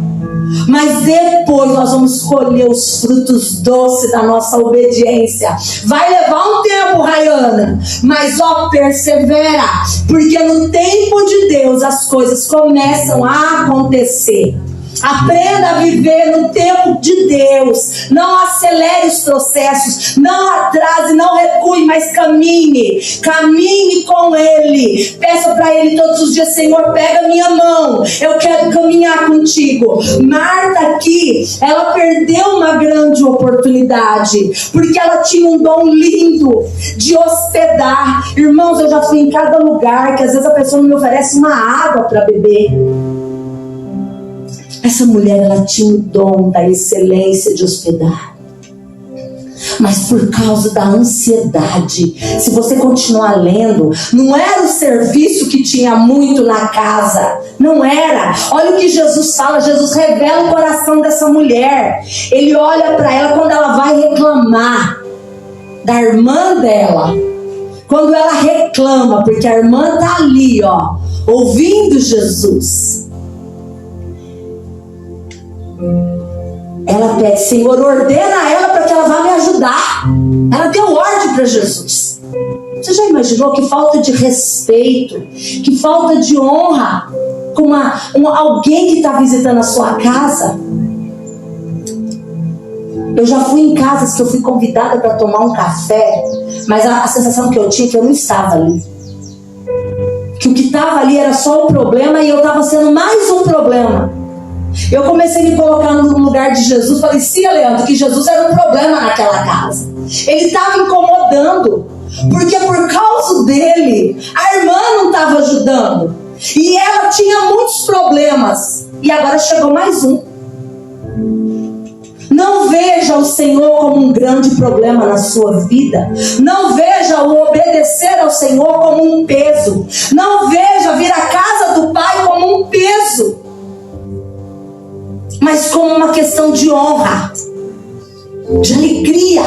Mas depois nós vamos colher os frutos doces da nossa obediência. Vai levar um tempo, Rayana, mas persevera, porque no tempo de Deus as coisas começam a acontecer. Aprenda a viver no tempo de Deus. Não acelere os processos, não atrase, não recue, mas caminhe com Ele. Peça para Ele todos os dias: Senhor, pega minha mão, eu quero caminhar contigo. Marta aqui, ela perdeu uma grande oportunidade, porque ela tinha um dom lindo de hospedar. Irmãos, eu já fui em cada lugar que às vezes a pessoa não me oferece uma água para beber. Essa mulher, ela tinha o dom da excelência de hospedar. Mas por causa da ansiedade, se você continuar lendo, não era o serviço que tinha muito na casa. Não era. Olha o que Jesus fala. Jesus revela o coração dessa mulher. Ele olha para ela quando ela vai reclamar da irmã dela. Quando ela reclama, porque a irmã está ali, ouvindo Jesus. Ela pede: Senhor, ordena ela para que ela vá me ajudar. Ela deu ordem para Jesus. Você já imaginou que falta de respeito, que falta de honra com alguém que está visitando a sua casa? Eu já fui em casas que eu fui convidada para tomar um café, mas a sensação que eu tinha é que eu não estava ali, que o que estava ali era só um problema e eu estava sendo mais um problema. Eu comecei a me colocar no lugar de Jesus. Falei: sim, Leandro, que Jesus era um problema naquela casa. Ele estava incomodando, porque por causa dele a irmã não estava ajudando, e ela tinha muitos problemas, e agora chegou mais um. Não veja o Senhor como um grande problema na sua vida. Não veja o obedecer ao Senhor como um peso. Não veja vir à casa do Pai como um peso, mas como uma questão de honra, de alegria.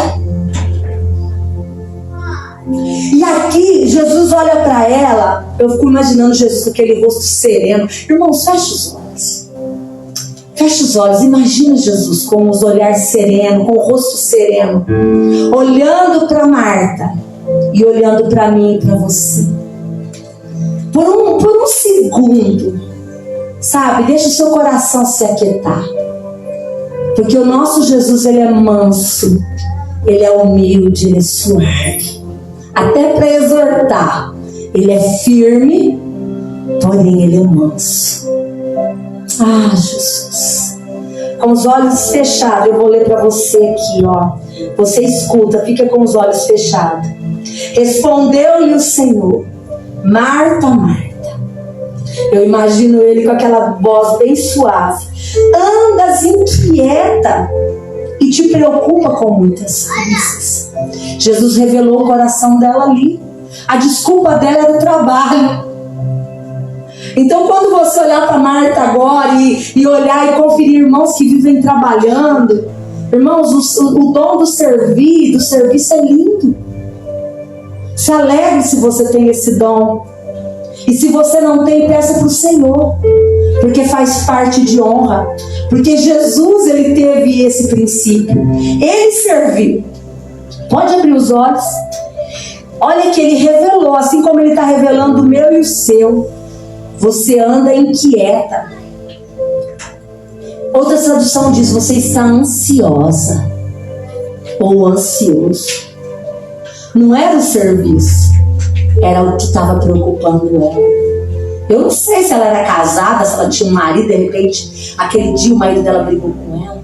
E aqui Jesus olha para ela. Eu fico imaginando Jesus com aquele rosto sereno. Irmãos, fecha os olhos. Fecha os olhos. Imagina Jesus com os olhares serenos, com o rosto sereno, olhando para Marta e olhando para mim e para você. Por um segundo, sabe, deixa o seu coração se aquietar. Porque o nosso Jesus, ele é manso, ele é humilde, ele é suave. Até para exortar, ele é firme, porém ele é manso. Ah, Jesus. Com os olhos fechados, eu vou ler para você aqui, Você escuta, fica com os olhos fechados. Respondeu-lhe o Senhor: Marta, Marta. Eu imagino ele com aquela voz bem suave: andas inquieta e te preocupa com muitas coisas. Jesus revelou o coração dela ali. A desculpa dela era o trabalho. Então, quando você olhar para Marta agora e olhar e conferir irmãos que vivem trabalhando, irmãos, o dom do serviço é lindo. Se alegre se você tem esse dom. E se você não tem, peça para o Senhor, porque faz parte de honra. Porque Jesus, ele teve esse princípio. Ele serviu. Pode abrir os olhos. Olha que ele revelou, assim como ele está revelando o meu e o seu. Você anda inquieta. Outra tradução diz: você está ansiosa ou ansioso. Não era o serviço, era o que estava preocupando ela. Eu não sei se ela era casada, se ela tinha um marido, de repente, aquele dia o marido dela brigou com ela.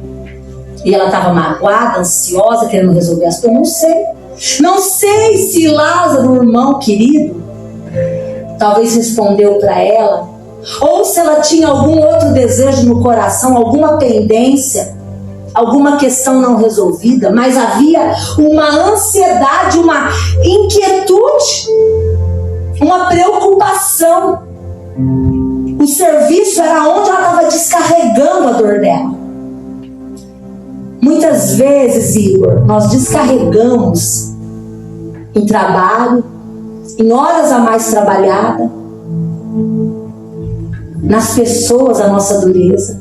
E ela estava magoada, ansiosa, querendo resolver as coisas. Eu não sei. Não sei se Lázaro, o irmão querido, talvez respondeu para ela, ou se ela tinha algum outro desejo no coração, alguma pendência, alguma questão não resolvida, mas havia uma ansiedade, uma inquietude, uma preocupação. O serviço era onde ela estava descarregando a dor dela. Muitas vezes, Igor, nós descarregamos em trabalho, em horas a mais trabalhadas, nas pessoas a nossa dureza,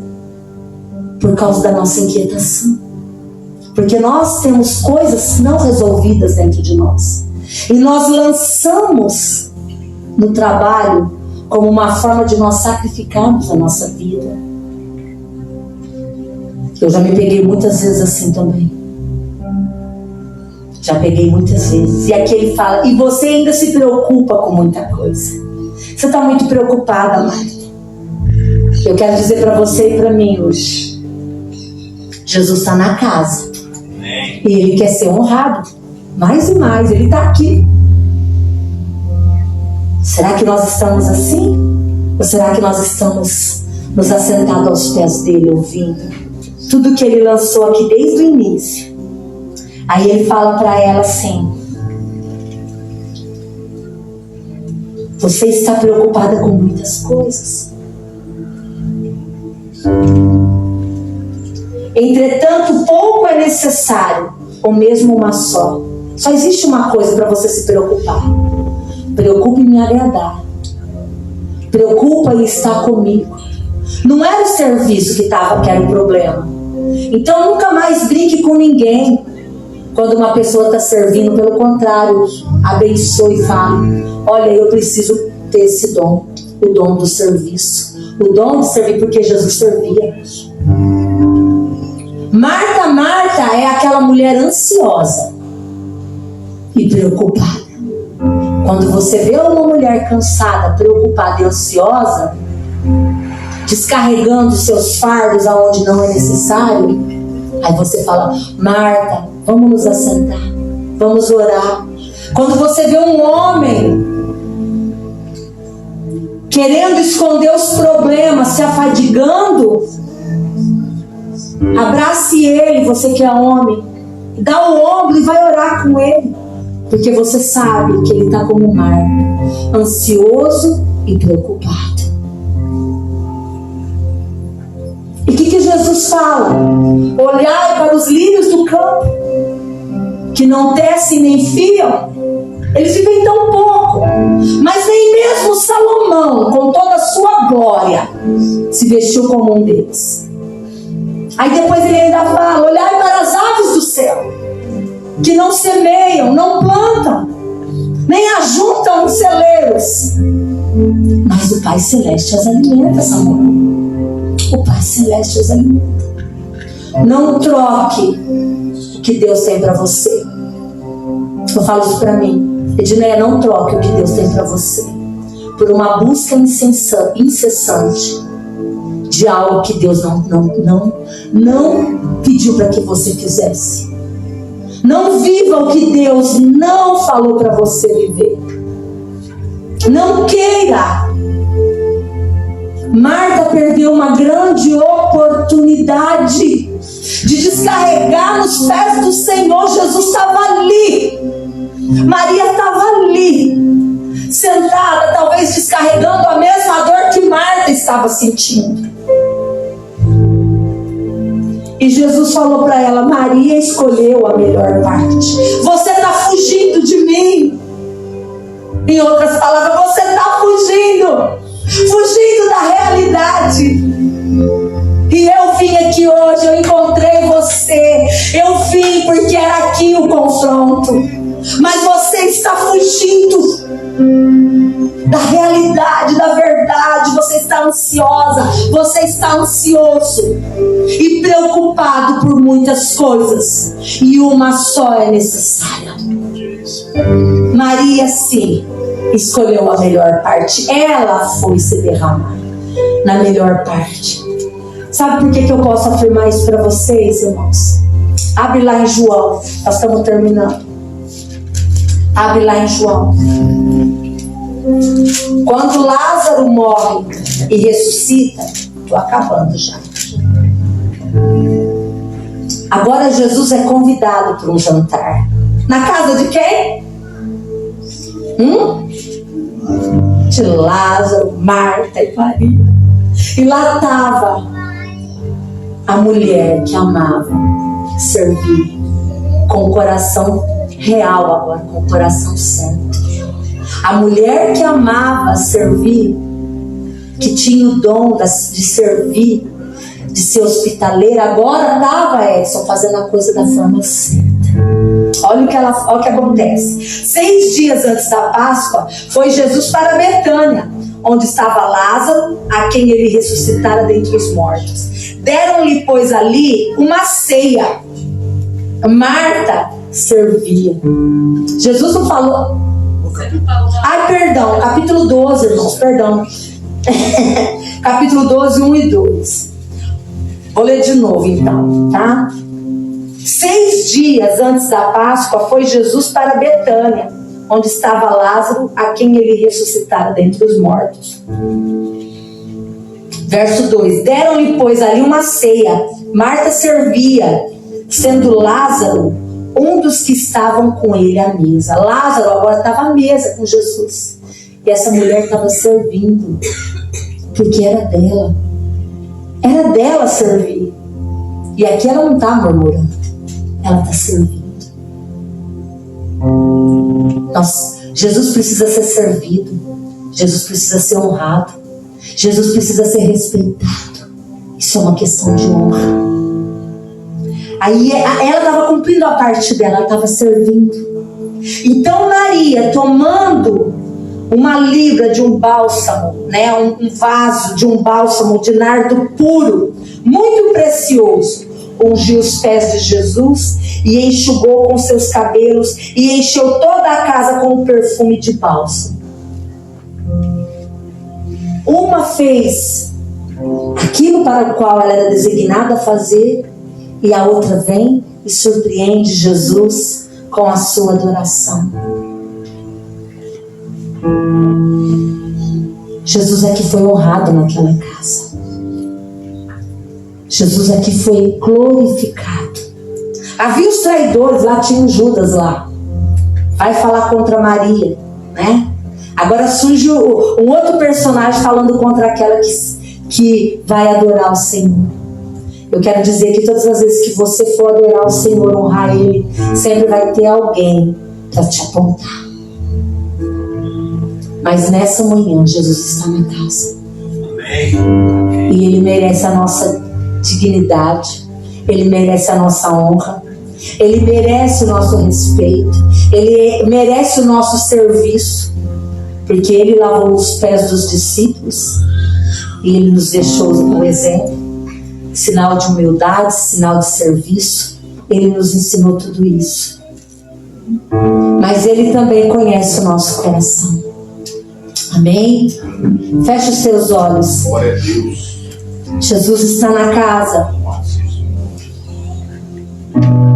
por causa da nossa inquietação. Porque nós temos coisas não resolvidas dentro de nós. E nós lançamos no trabalho como uma forma de nós sacrificarmos a nossa vida. Eu já me peguei muitas vezes assim também. Já peguei muitas vezes. E aqui ele fala: e você ainda se preocupa com muita coisa. Você está muito preocupada, Marta. Eu quero dizer para você e para mim hoje: Jesus está na casa. E Ele quer ser honrado. Mais e mais, Ele está aqui. Será que nós estamos assim? Ou será que nós estamos nos assentados aos pés dEle, ouvindo tudo que Ele lançou aqui desde o início? Aí Ele fala para ela assim: você está preocupada com muitas coisas. Entretanto, pouco é necessário, ou mesmo uma só. Só existe uma coisa para você se preocupar. Preocupe em me agradar. Preocupa em estar comigo. Não era o serviço que era o problema. Então nunca mais brinque com ninguém. Quando uma pessoa está servindo, pelo contrário, abençoe e fale: olha, eu preciso ter esse dom. O dom do serviço. O dom de servir, porque Jesus servia. Marta é aquela mulher ansiosa e preocupada. Quando você vê uma mulher cansada, preocupada e ansiosa, descarregando seus fardos aonde não é necessário, aí você fala: Marta, vamos nos assentar, vamos orar. Quando você vê um homem querendo esconder os problemas, se afadigando, abrace ele, você que é homem, dá o ombro e vai orar com ele, porque você sabe que ele está como Marta, ansioso e preocupado. E o que Jesus fala? Olhai para os lírios do campo, que não tecem nem fiam, eles vivem tão pouco, mas nem mesmo Salomão, com toda a sua glória, se vestiu como um deles. Aí depois ele ainda fala: olhai para as aves do céu, que não semeiam, não plantam, nem ajuntam os celeiros, mas o Pai Celeste as alimenta, Samuel. O Pai Celeste as alimenta. Não troque o que Deus tem para você. Eu falo isso para mim: Edneia, não troque o que Deus tem para você por uma busca incessante de algo que Deus não pediu para que você fizesse. Não viva o que Deus não falou para você viver. Não queira. Marta perdeu uma grande oportunidade. de descarregar nos pés do Senhor. Jesus estava ali, Maria estava ali, sentada, talvez descarregando a mesma dor que Marta estava sentindo. E Jesus falou para ela: Maria escolheu a melhor parte. Você está fugindo de mim. Em outras palavras, você está fugindo da realidade. E eu vim aqui hoje, eu encontrei você. Eu vim porque era aqui o confronto. Mas você está fugindo da realidade, da verdade. Você está ansiosa, você está ansioso e preocupado por muitas coisas, e uma só é necessária. Maria, sim, escolheu a melhor parte. Ela foi se derramar na melhor parte. Sabe por que eu posso afirmar isso para vocês, irmãos? Abre lá em João, nós estamos terminando. Abre lá em João. Quando Lázaro morre e ressuscita, estou acabando já. Agora Jesus é convidado para um jantar. Na casa de quem? De Lázaro, Marta e Maria. E lá estava a mulher que amava servir com o coração real agora, com o coração santo. A mulher que amava servir, que tinha o dom de servir, de ser hospitaleira, agora estava Edson fazendo a coisa da forma certa. Olha o que acontece. 6 dias antes da Páscoa, foi Jesus para Betânia, onde estava Lázaro, a quem ele ressuscitara dentre os mortos. Deram-lhe, pois, ali uma ceia. Marta servia. Jesus não falou. Ai, perdão, capítulo 12, irmãos, perdão. Capítulo 12, 1 e 2. Vou ler de novo então, tá? 6 dias antes da Páscoa, foi Jesus para Betânia, onde estava Lázaro, a quem ele ressuscitara dentre os mortos. Verso 2: Deram-lhe, pois, ali uma ceia. Marta servia, sendo Lázaro um dos que estavam com ele à mesa. Lázaro agora estava à mesa com Jesus. E essa mulher estava servindo, porque era dela. Era dela servir. E aqui ela não está murmurando, ela está servindo. Jesus precisa ser servido. Jesus precisa ser honrado. Jesus precisa ser respeitado. Isso é uma questão de honra. Aí ela estava cumprindo a parte dela, ela estava servindo. Então Maria, tomando uma libra de um bálsamo, né, um vaso de um bálsamo de nardo puro, muito precioso, ungiu os pés de Jesus e enxugou com seus cabelos e encheu toda a casa com o perfume de bálsamo. Uma fez aquilo para o qual ela era designada a fazer, e a outra vem e surpreende Jesus com a sua adoração. Jesus é que foi honrado naquela casa. Jesus é que foi glorificado. Havia os traidores lá, tinha um Judas lá, vai falar contra Maria, né? Agora surge um outro personagem falando contra aquela que vai adorar o Senhor. Eu quero dizer que todas as vezes que você for adorar o Senhor, honrar Ele, sempre vai ter alguém para te apontar. Mas nessa manhã, Jesus está na casa. Amém. E Ele merece a nossa dignidade, Ele merece a nossa honra, Ele merece o nosso respeito, Ele merece o nosso serviço, porque Ele lavou os pés dos discípulos e Ele nos deixou um exemplo, sinal de humildade, sinal de serviço. Ele nos ensinou tudo isso, mas Ele também conhece o nosso coração. Amém? Feche os seus olhos. Glória a Deus. Jesus está na casa.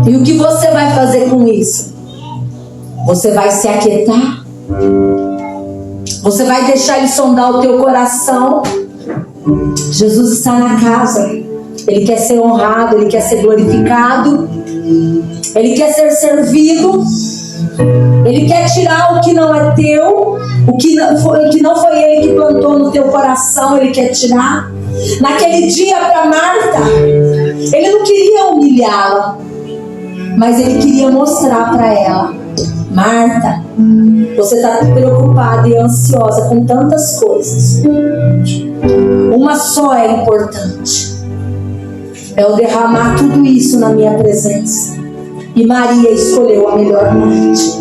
E o que você vai fazer com isso? Você vai se aquietar? Você vai deixar Ele sondar o teu coração? Jesus está na casa. Ele quer ser honrado, Ele quer ser glorificado, Ele quer ser servido, Ele quer tirar o que não é teu, o que não foi Ele que plantou no teu coração, Ele quer tirar. Naquele dia para Marta, Ele não queria humilhá-la, mas Ele queria mostrar para ela: Marta, você está preocupada e ansiosa com tantas coisas, uma só é importante, é eu derramar tudo isso na minha presença. E Maria escolheu a melhor parte.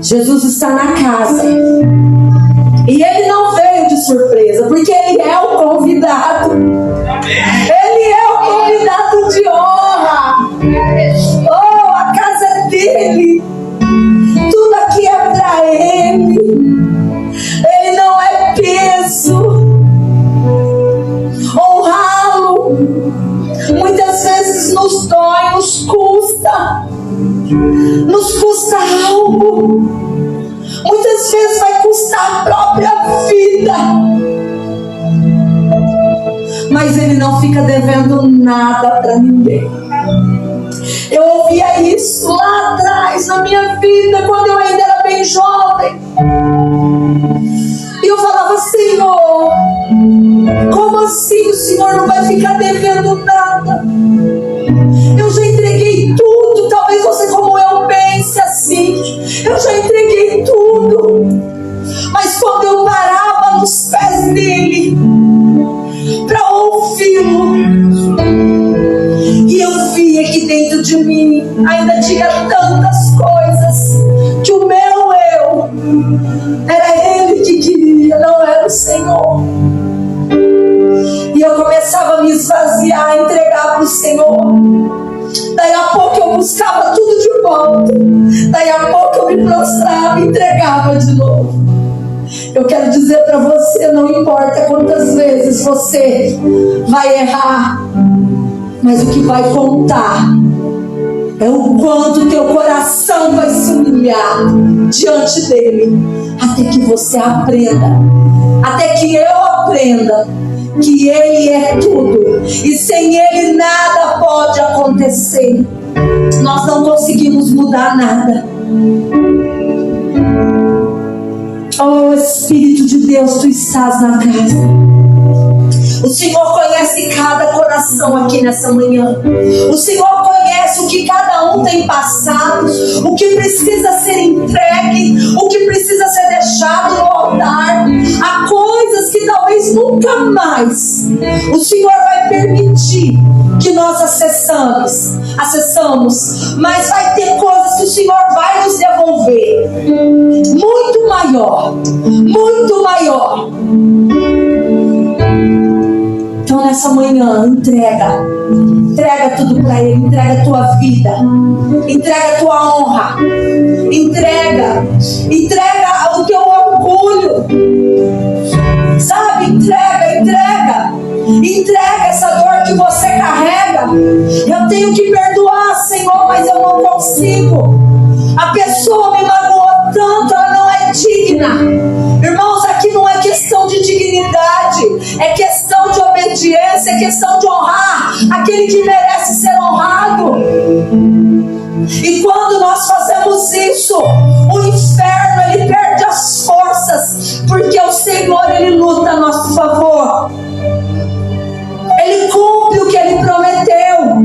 Jesus está na casa, e Ele não veio de surpresa, porque Ele é o convidado. Ele é o convidado de honra. Oh, a casa é dele, tudo aqui é para Ele. Ele não é peso. Honrá-lo muitas vezes nos dói, nos custa algo. Muitas vezes vai custar a própria vida, mas Ele não fica devendo nada para ninguém. Eu ouvia isso lá atrás na minha vida, quando eu ainda era bem jovem, e eu falava: Senhor, como assim o Senhor não vai ficar devendo nada? Eu já entreguei tudo. Talvez você, como eu, pense assim: eu já entreguei tudo. Mas quando eu parava nos pés dele para ouvi-lo, e eu via que dentro de mim ainda tinha tantas coisas, que o meu eu era Ele que queria, não era o Senhor. E eu começava a me esvaziar, a entregar para o Senhor. Daí a pouco eu buscava tudo de volta. Daí a pouco eu me prostrava e entregava de novo. Eu quero dizer para você: não importa quantas vezes você vai errar, mas o que vai contar é o quanto teu coração vai se humilhar diante dele, até que você aprenda, até que eu aprenda que Ele é tudo, e sem Ele nada pode acontecer. Nós não conseguimos mudar nada. Oh Espírito de Deus, Tu estás na casa. O Senhor conhece cada coração aqui nessa manhã. O Senhor conhece o que cada um tem passado, o que precisa ser entregue, o que precisa ser deixado no altar. Há coisas que talvez nunca mais o Senhor vai permitir que nós acessamos, mas vai ter coisas que o Senhor vai nos devolver, muito maior, muito maior. Então nessa manhã, entrega tudo para Ele, entrega a tua vida, entrega a tua honra, entrega o teu orgulho, sabe? Entrega essa dor que você carrega. Eu tenho que perdoar, Senhor, mas eu não consigo. A pessoa me magoou tanto, ela não é digna. Irmãos, aqui não é questão de dignidade, é questão de obediência, é questão de honrar aquele que merece ser honrado. E quando nós fazemos isso, o inferno, ele perde as forças, porque o Senhor, Ele luta a nosso favor. Ele cumpre o que Ele prometeu.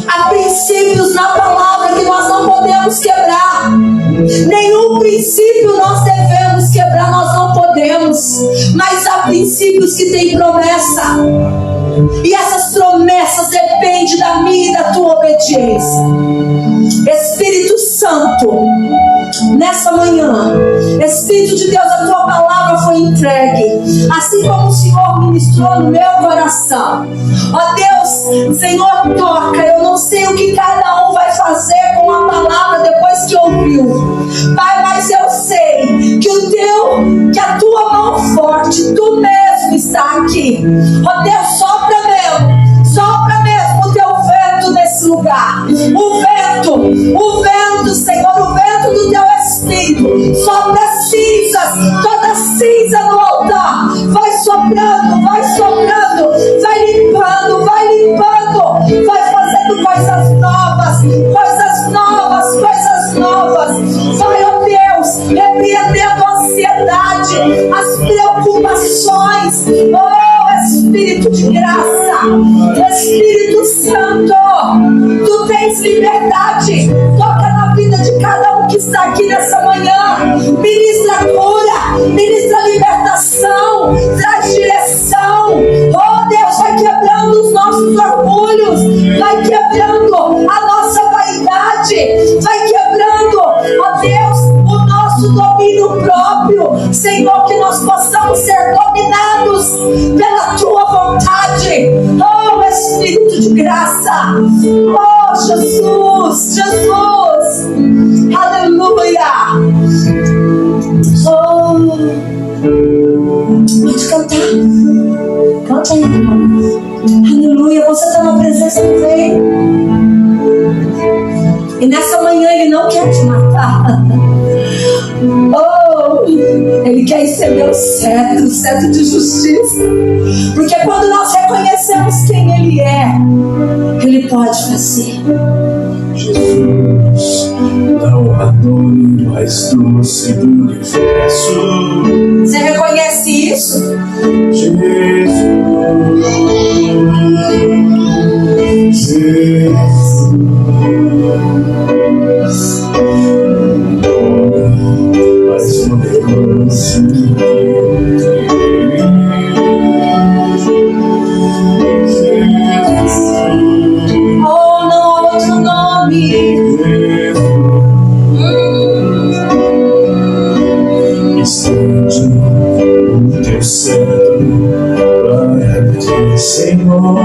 Há princípios na palavra que nós não podemos quebrar. Nenhum princípio nós devemos quebrar, nós não podemos. Mas há princípios que têm promessa, e essas promessas dependem da minha e da tua obediência. Espírito Santo, nessa manhã, Espírito de Deus, a tua palavra foi entregue, assim como o Senhor ministrou no meu coração. Ó Deus, Senhor, toca. Eu não sei o que cada um vai fazer com a palavra depois que ouviu, Pai, mas eu sei que a tua mão forte, Tu mesmo está aqui. Ó Deus, sopra mesmo o teu vento nesse lugar. O vento, Senhor, o vento do teu Espírito. Sopra cinzas, toda cinza no altar. Vai soprando que está aqui nessa manhã. Ministra cura, ministra libertação, traz direção. Oh Deus, vai quebrando os nossos orgulhos, vai quebrando a nossa vaidade, vai quebrando, ó Deus, o nosso domínio próprio. Senhor, que nós possamos ser dominados pela tua vontade. Oh Espírito de graça, oh Jesus, Jesus, aleluia. Oh, pode cantar, canta aí, irmão. Aleluia, você está na presença do Rei. E nessa manhã Ele não quer te matar. Oh, Ele quer estender o cetro de justiça. Porque quando nós reconhecemos quem Ele é, Ele pode fazer. Jesus, não há nome mais doce do universo. Você reconhece isso? Jesus, Jesus, mais poderoso Oh, não há outro nome. Estende o teu cetro para ti, Senhor.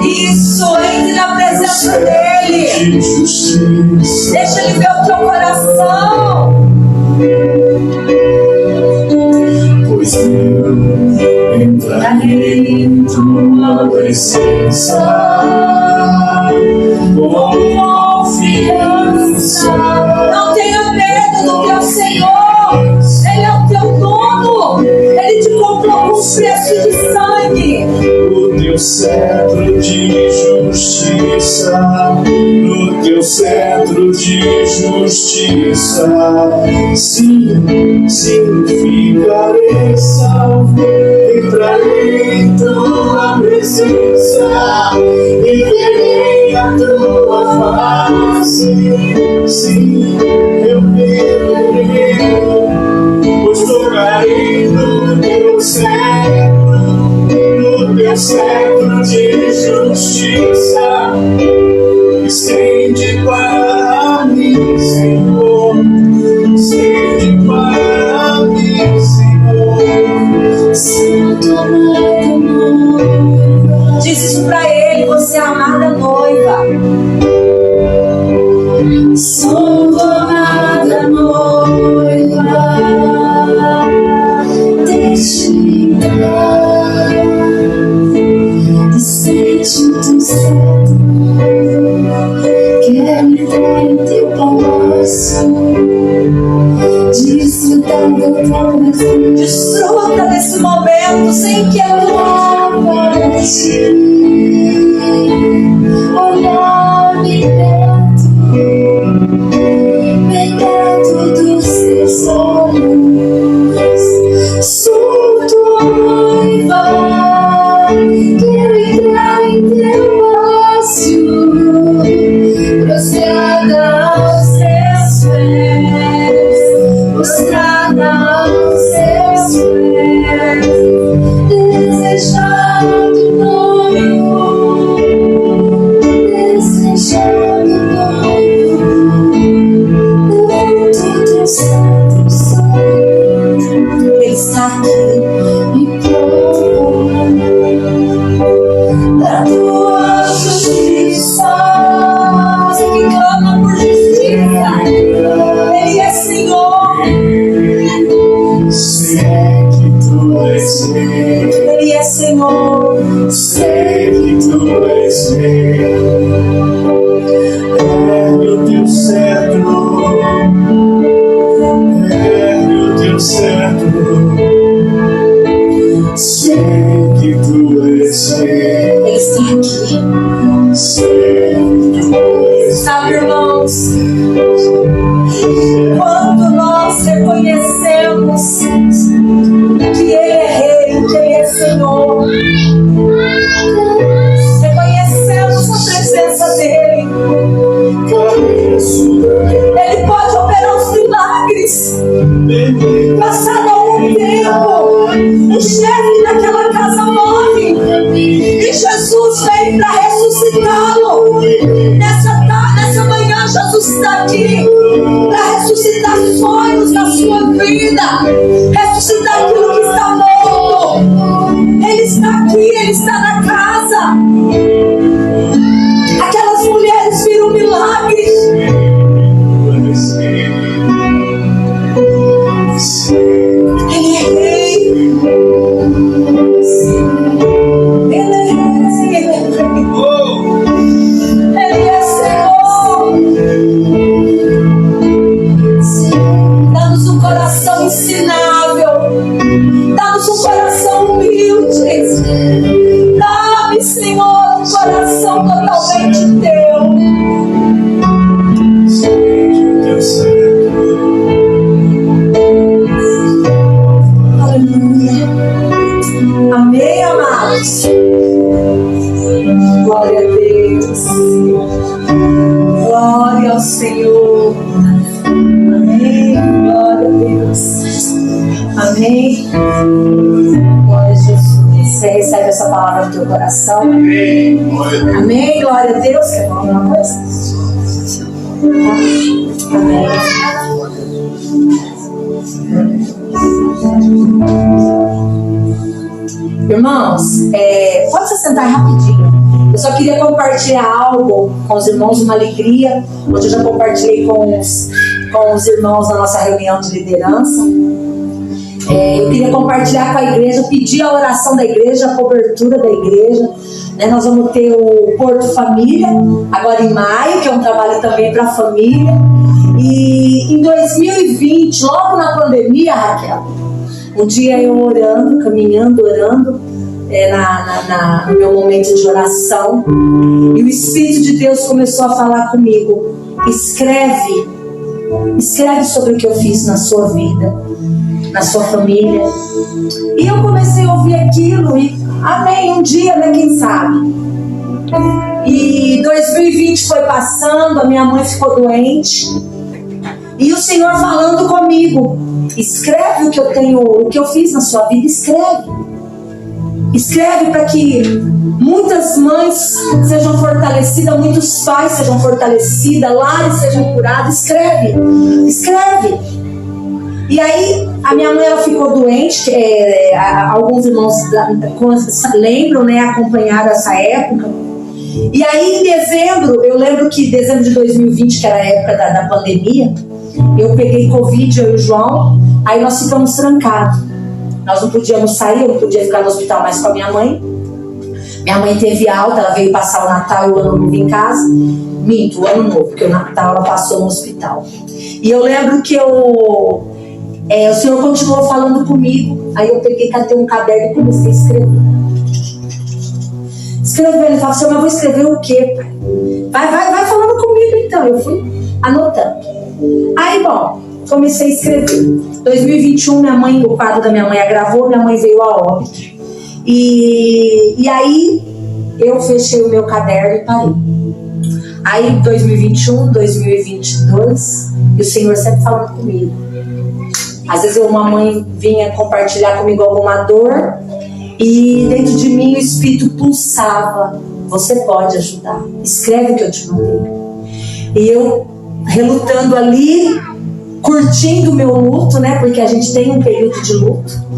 Isso, entre na presença dEle. De justiça. Deixa Ele ver o teu coração. Pois eu entrarei em tua presença com confiança. Não tenha medo do teu Senhor. Ele é o teu dono. Ele te comprou com preço de sangue. No teu cetro de justiça, no teu cetro de justiça, sim, sim, ficarei salvo. Entrarei em tua presença e verei a tua face. Sim, eu verei, pois tocarei no teu cetro de justiça. Estende para mim, Senhor. Estende para mim, Senhor. Santo amado noiva. Diz isso pra Ele, você é a amada noiva. Sou amada noiva. Deixe-me entrar. Sente o teu cetro. Quero entrar em teu palácio. Desfrutar da tua presença. Desfruta desse momento sem que eu Para ti, olhar-me perto, bem perto dos teus olhos. Sou tua noiva, quero entrar em teu palácio, prostrada aos teus pés, prostrada aos teus pés. Desejado noivo, desejado noivo, levanta teu santo sangue. Ele está aqui. Me prova da tua justiça. Você que clama por justiça, Ele é Senhor. Sei que tu és meu. Ele é Senhor. Sei que tu és meu. Ergue o teu cetro, ergue o teu cetro. Sei que tu és meu. Ele está aqui. Sei que tu és Sabe, irmãos, quando nós reconhecemos que Ele é Rei, que Ele é Senhor, reconhecemos a presença dEle, Ele pode aqui para ressuscitar sonhos na sua vida, ressuscitar aquilo que está morto. Ele está aqui, Ele está na casa. Aquelas mulheres viram milagres. Ele é rei. Ele é rei. Ele é Senhor. Dá-nos um coração ensinável. Dá-nos um coração humilde. Dá-me, Senhor, um coração totalmente teu. Aleluia. Amém, amados. Glória a Deus. Glória ao Senhor. Amém. Glória a Deus. Amém. Glória a Jesus. Você recebe essa palavra no teu coração? Amém. Amém. Glória a Deus. Quer falar alguma coisa? Amém. Irmãos, pode se sentar rapidinho. Eu só queria compartilhar algo com os irmãos, uma alegria. Hoje eu já compartilhei com os irmãos na nossa reunião de liderança. Eu queria compartilhar com a igreja, pedir a oração da igreja, a cobertura da igreja. Nós vamos ter o Porto Família, agora em maio, que é um trabalho também para a família. E em 2020, logo na pandemia, Raquel, um dia eu orando, caminhando, orando, no meu momento de oração, e o Espírito de Deus começou a falar comigo: escreve sobre o que eu fiz na sua vida, na sua família. E eu comecei a ouvir aquilo e amém, um dia, né, quem sabe. E 2020 foi passando, a minha mãe ficou doente, e o Senhor falando comigo: escreve o que eu fiz na sua vida, escreve para que muitas mães sejam fortalecidas, muitos pais sejam fortalecidos, lares sejam curados. Escreve. E aí a minha mãe, ela ficou doente. Alguns irmãos lembram, né, acompanharam essa época. E aí em dezembro, eu lembro que dezembro de 2020, que era a época da pandemia, eu peguei Covid, eu e o João. Aí nós ficamos trancados. Nós não podíamos sair, eu não podia ficar no hospital mais com a minha mãe. Minha mãe teve alta, ela veio passar o Natal e o Ano Novo em casa. Minto, o Ano Novo, porque o Natal ela passou no hospital. E eu lembro que o Senhor continuou falando comigo. Aí eu peguei, catei um caderno e comecei a escrever. Ele falou: Senhor, mas eu vou escrever o quê, pai? Vai falando comigo então. Eu fui anotando. Aí, bom, comecei a escrever. 2021, o quadro da minha mãe agravou, minha mãe veio a óbito. E aí eu fechei o meu caderno e parei. Aí 2021, 2022, e o Senhor sempre falando comigo. Às vezes uma mãe vinha compartilhar comigo alguma dor, e dentro de mim o Espírito pulsava: você pode ajudar, escreve o que eu te mandei. E eu relutando ali, curtindo o meu luto, né? Porque a gente tem um período de luto.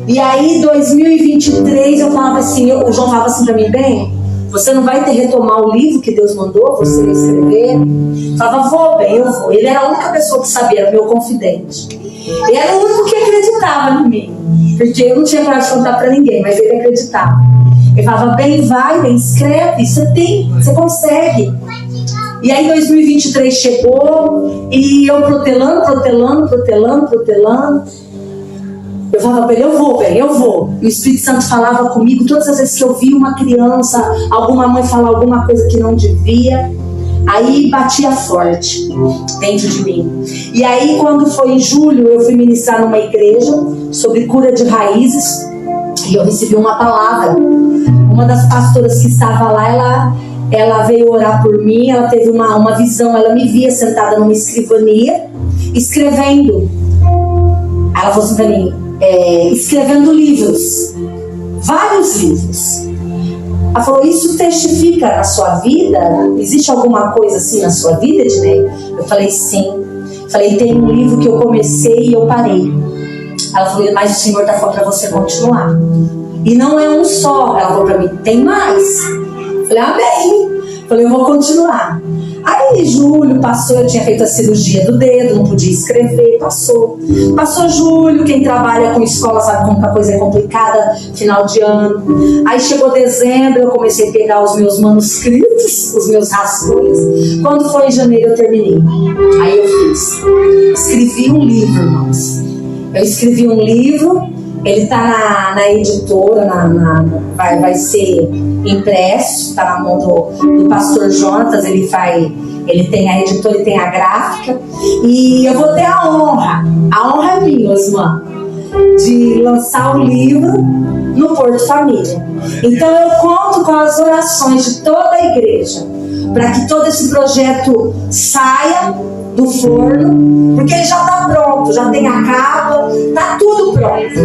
E aí, 2023, eu falava assim, o João falava assim pra mim: bem, você não vai retomar o livro que Deus mandou você escrever? Eu falava: vou, bem, eu vou. Ele era a única pessoa que sabia, era o meu confidente. Ele era o único que acreditava em mim, porque eu não tinha coragem de contar pra ninguém, mas ele acreditava. Ele falava: bem, vai, bem, escreve, você consegue. E aí 2023 chegou, e eu protelando. Eu falava pra ele: eu vou, bem, eu vou. E o Espírito Santo falava comigo todas as vezes que eu via uma criança, alguma mãe falar alguma coisa que não devia. Aí batia forte dentro de mim. E aí, quando foi em julho, eu fui ministrar numa igreja sobre cura de raízes, e eu recebi uma palavra. Uma das pastoras que estava lá, ela veio orar por mim. Ela teve uma visão. Ela me via sentada numa escrivania escrevendo. Ela falou assim pra mim: escrevendo livros, vários livros. Ela falou, isso testifica na sua vida? Existe alguma coisa assim na sua vida, Ednei? Eu falei, sim. Falei, tem um livro que eu comecei e eu parei. Ela falou, mas o Senhor está falando para você continuar. E não é um só. Ela falou para mim, tem mais. Falei, amém. Falei, eu vou continuar. Aí julho passou, eu tinha feito a cirurgia do dedo, não podia escrever, passou julho, quem trabalha com escola sabe como a coisa é complicada, final de ano. Aí chegou dezembro, eu comecei a pegar os meus manuscritos, os meus rascunhos. Quando foi em janeiro eu terminei. Aí eu escrevi um livro, irmãos. Eu escrevi um livro, ele está na editora, vai ser impresso, está na mão do pastor Jonatas, ele tem a editora, ele tem a gráfica, e eu vou ter a honra é minha, Osman, de lançar o livro no Porto Família. Então eu conto com as orações de toda a igreja, para que todo esse projeto saia do forno, porque ele já está pronto, já tem a capa, está tudo pronto.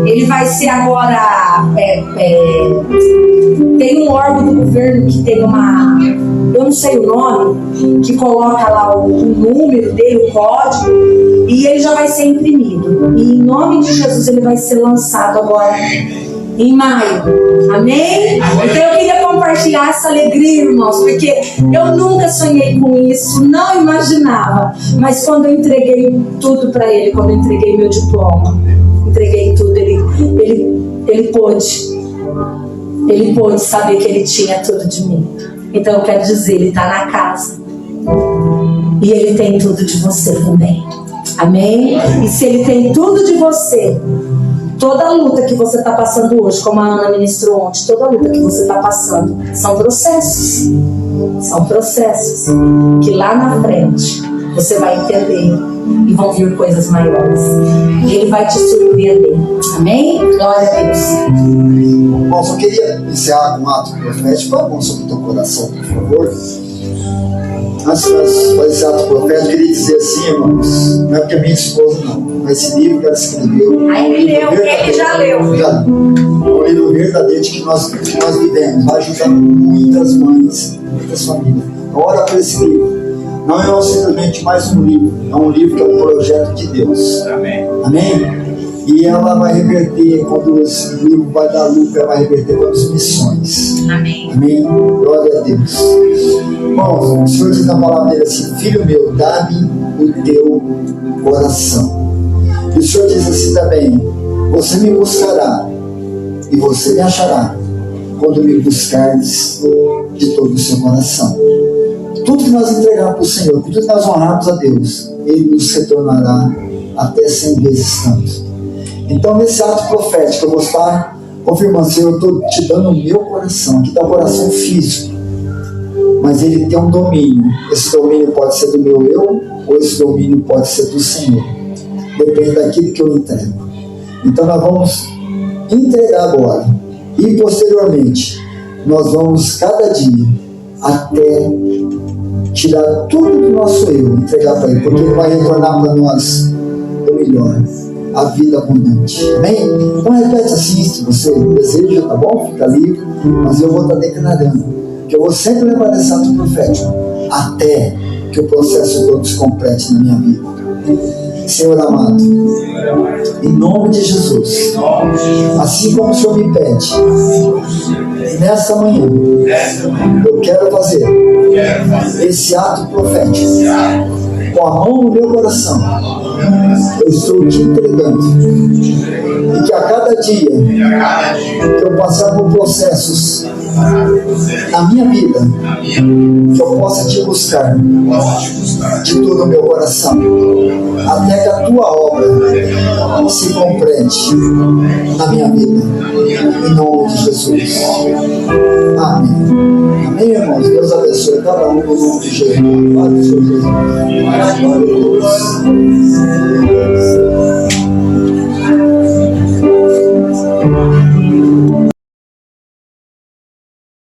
Ele vai ser agora, tem um órgão do governo que tem uma, eu não sei o nome, que coloca lá o número dele, o código, e ele já vai ser imprimido. E em nome de Jesus ele vai ser lançado agora em maio. Amém? Então eu queria compartilhar essa alegria, irmãos, porque eu nunca sonhei com isso, não imaginava. Mas quando eu entreguei tudo para ele, quando eu entreguei meu diploma, entreguei tudo, ele pôde saber que ele tinha tudo de mim. Então eu quero dizer, ele está na casa e ele tem tudo de você também. Amém? E se ele tem tudo de você, toda a luta que você está passando hoje, como a Ana ministrou ontem, toda a luta que você está passando, são processos. São processos que lá na frente você vai entender e vão vir coisas maiores. E ele vai te surpreender. Amém? Glória a Deus. Bom, só queria iniciar com um ato profético. Põe a mão sobre o teu coração, por favor. Antes de fazer esse ato profético, eu queria dizer assim, irmãos, não é porque minha esposa não, mas esse livro que ela escreveu, ele já leu. É um livro verdadeiro de que nós vivemos, vai ajudar muitas mães, muitas famílias. Ora por esse livro. Não é simplesmente mais um livro, é um livro que é um projeto de Deus. Amém? Amém? E ela vai reverter, quando esse livro vai dar lucro, ela vai reverter para as missões. Amém? Amém? Glória a Deus. Bom, o Senhor diz na palavra dele assim: filho meu, dá-me o teu coração. E o Senhor diz assim também: você me buscará e você me achará quando me buscardes de todo o seu coração. Tudo que nós entregarmos para o Senhor, tudo que nós honrarmos a Deus, Ele nos retornará até 100 vezes tanto. Então, nesse ato profético, eu vou estar confirmando: Senhor, eu estou te dando o meu coração. Aqui está o coração físico, mas ele tem um domínio. Esse domínio pode ser do meu eu, ou esse domínio pode ser do Senhor. Depende daquilo que eu entrego. Então, nós vamos entregar agora, e posteriormente, nós vamos cada dia até tirar tudo do nosso eu, entregar para Ele, porque Ele vai retornar para nós o melhor, a vida abundante. Amém? Então repete assim, se você deseja, tá bom? Fica livre, mas eu vou estar declarando que eu vou sempre levar esse ato profético até que o processo todo se complete na minha vida. Senhor amado, em nome de Jesus, assim como o Senhor me pede, nesta manhã eu quero fazer esse ato profético com a mão no meu coração. Eu estou te entregando, e que a cada dia que eu passar por processos na minha vida, que eu possa te buscar de todo o meu coração, até que a tua obra se complete na minha vida, em nome de Jesus. Amém. Amém, irmãos? Deus abençoe cada um no nome de Jesus. Glória a Deus.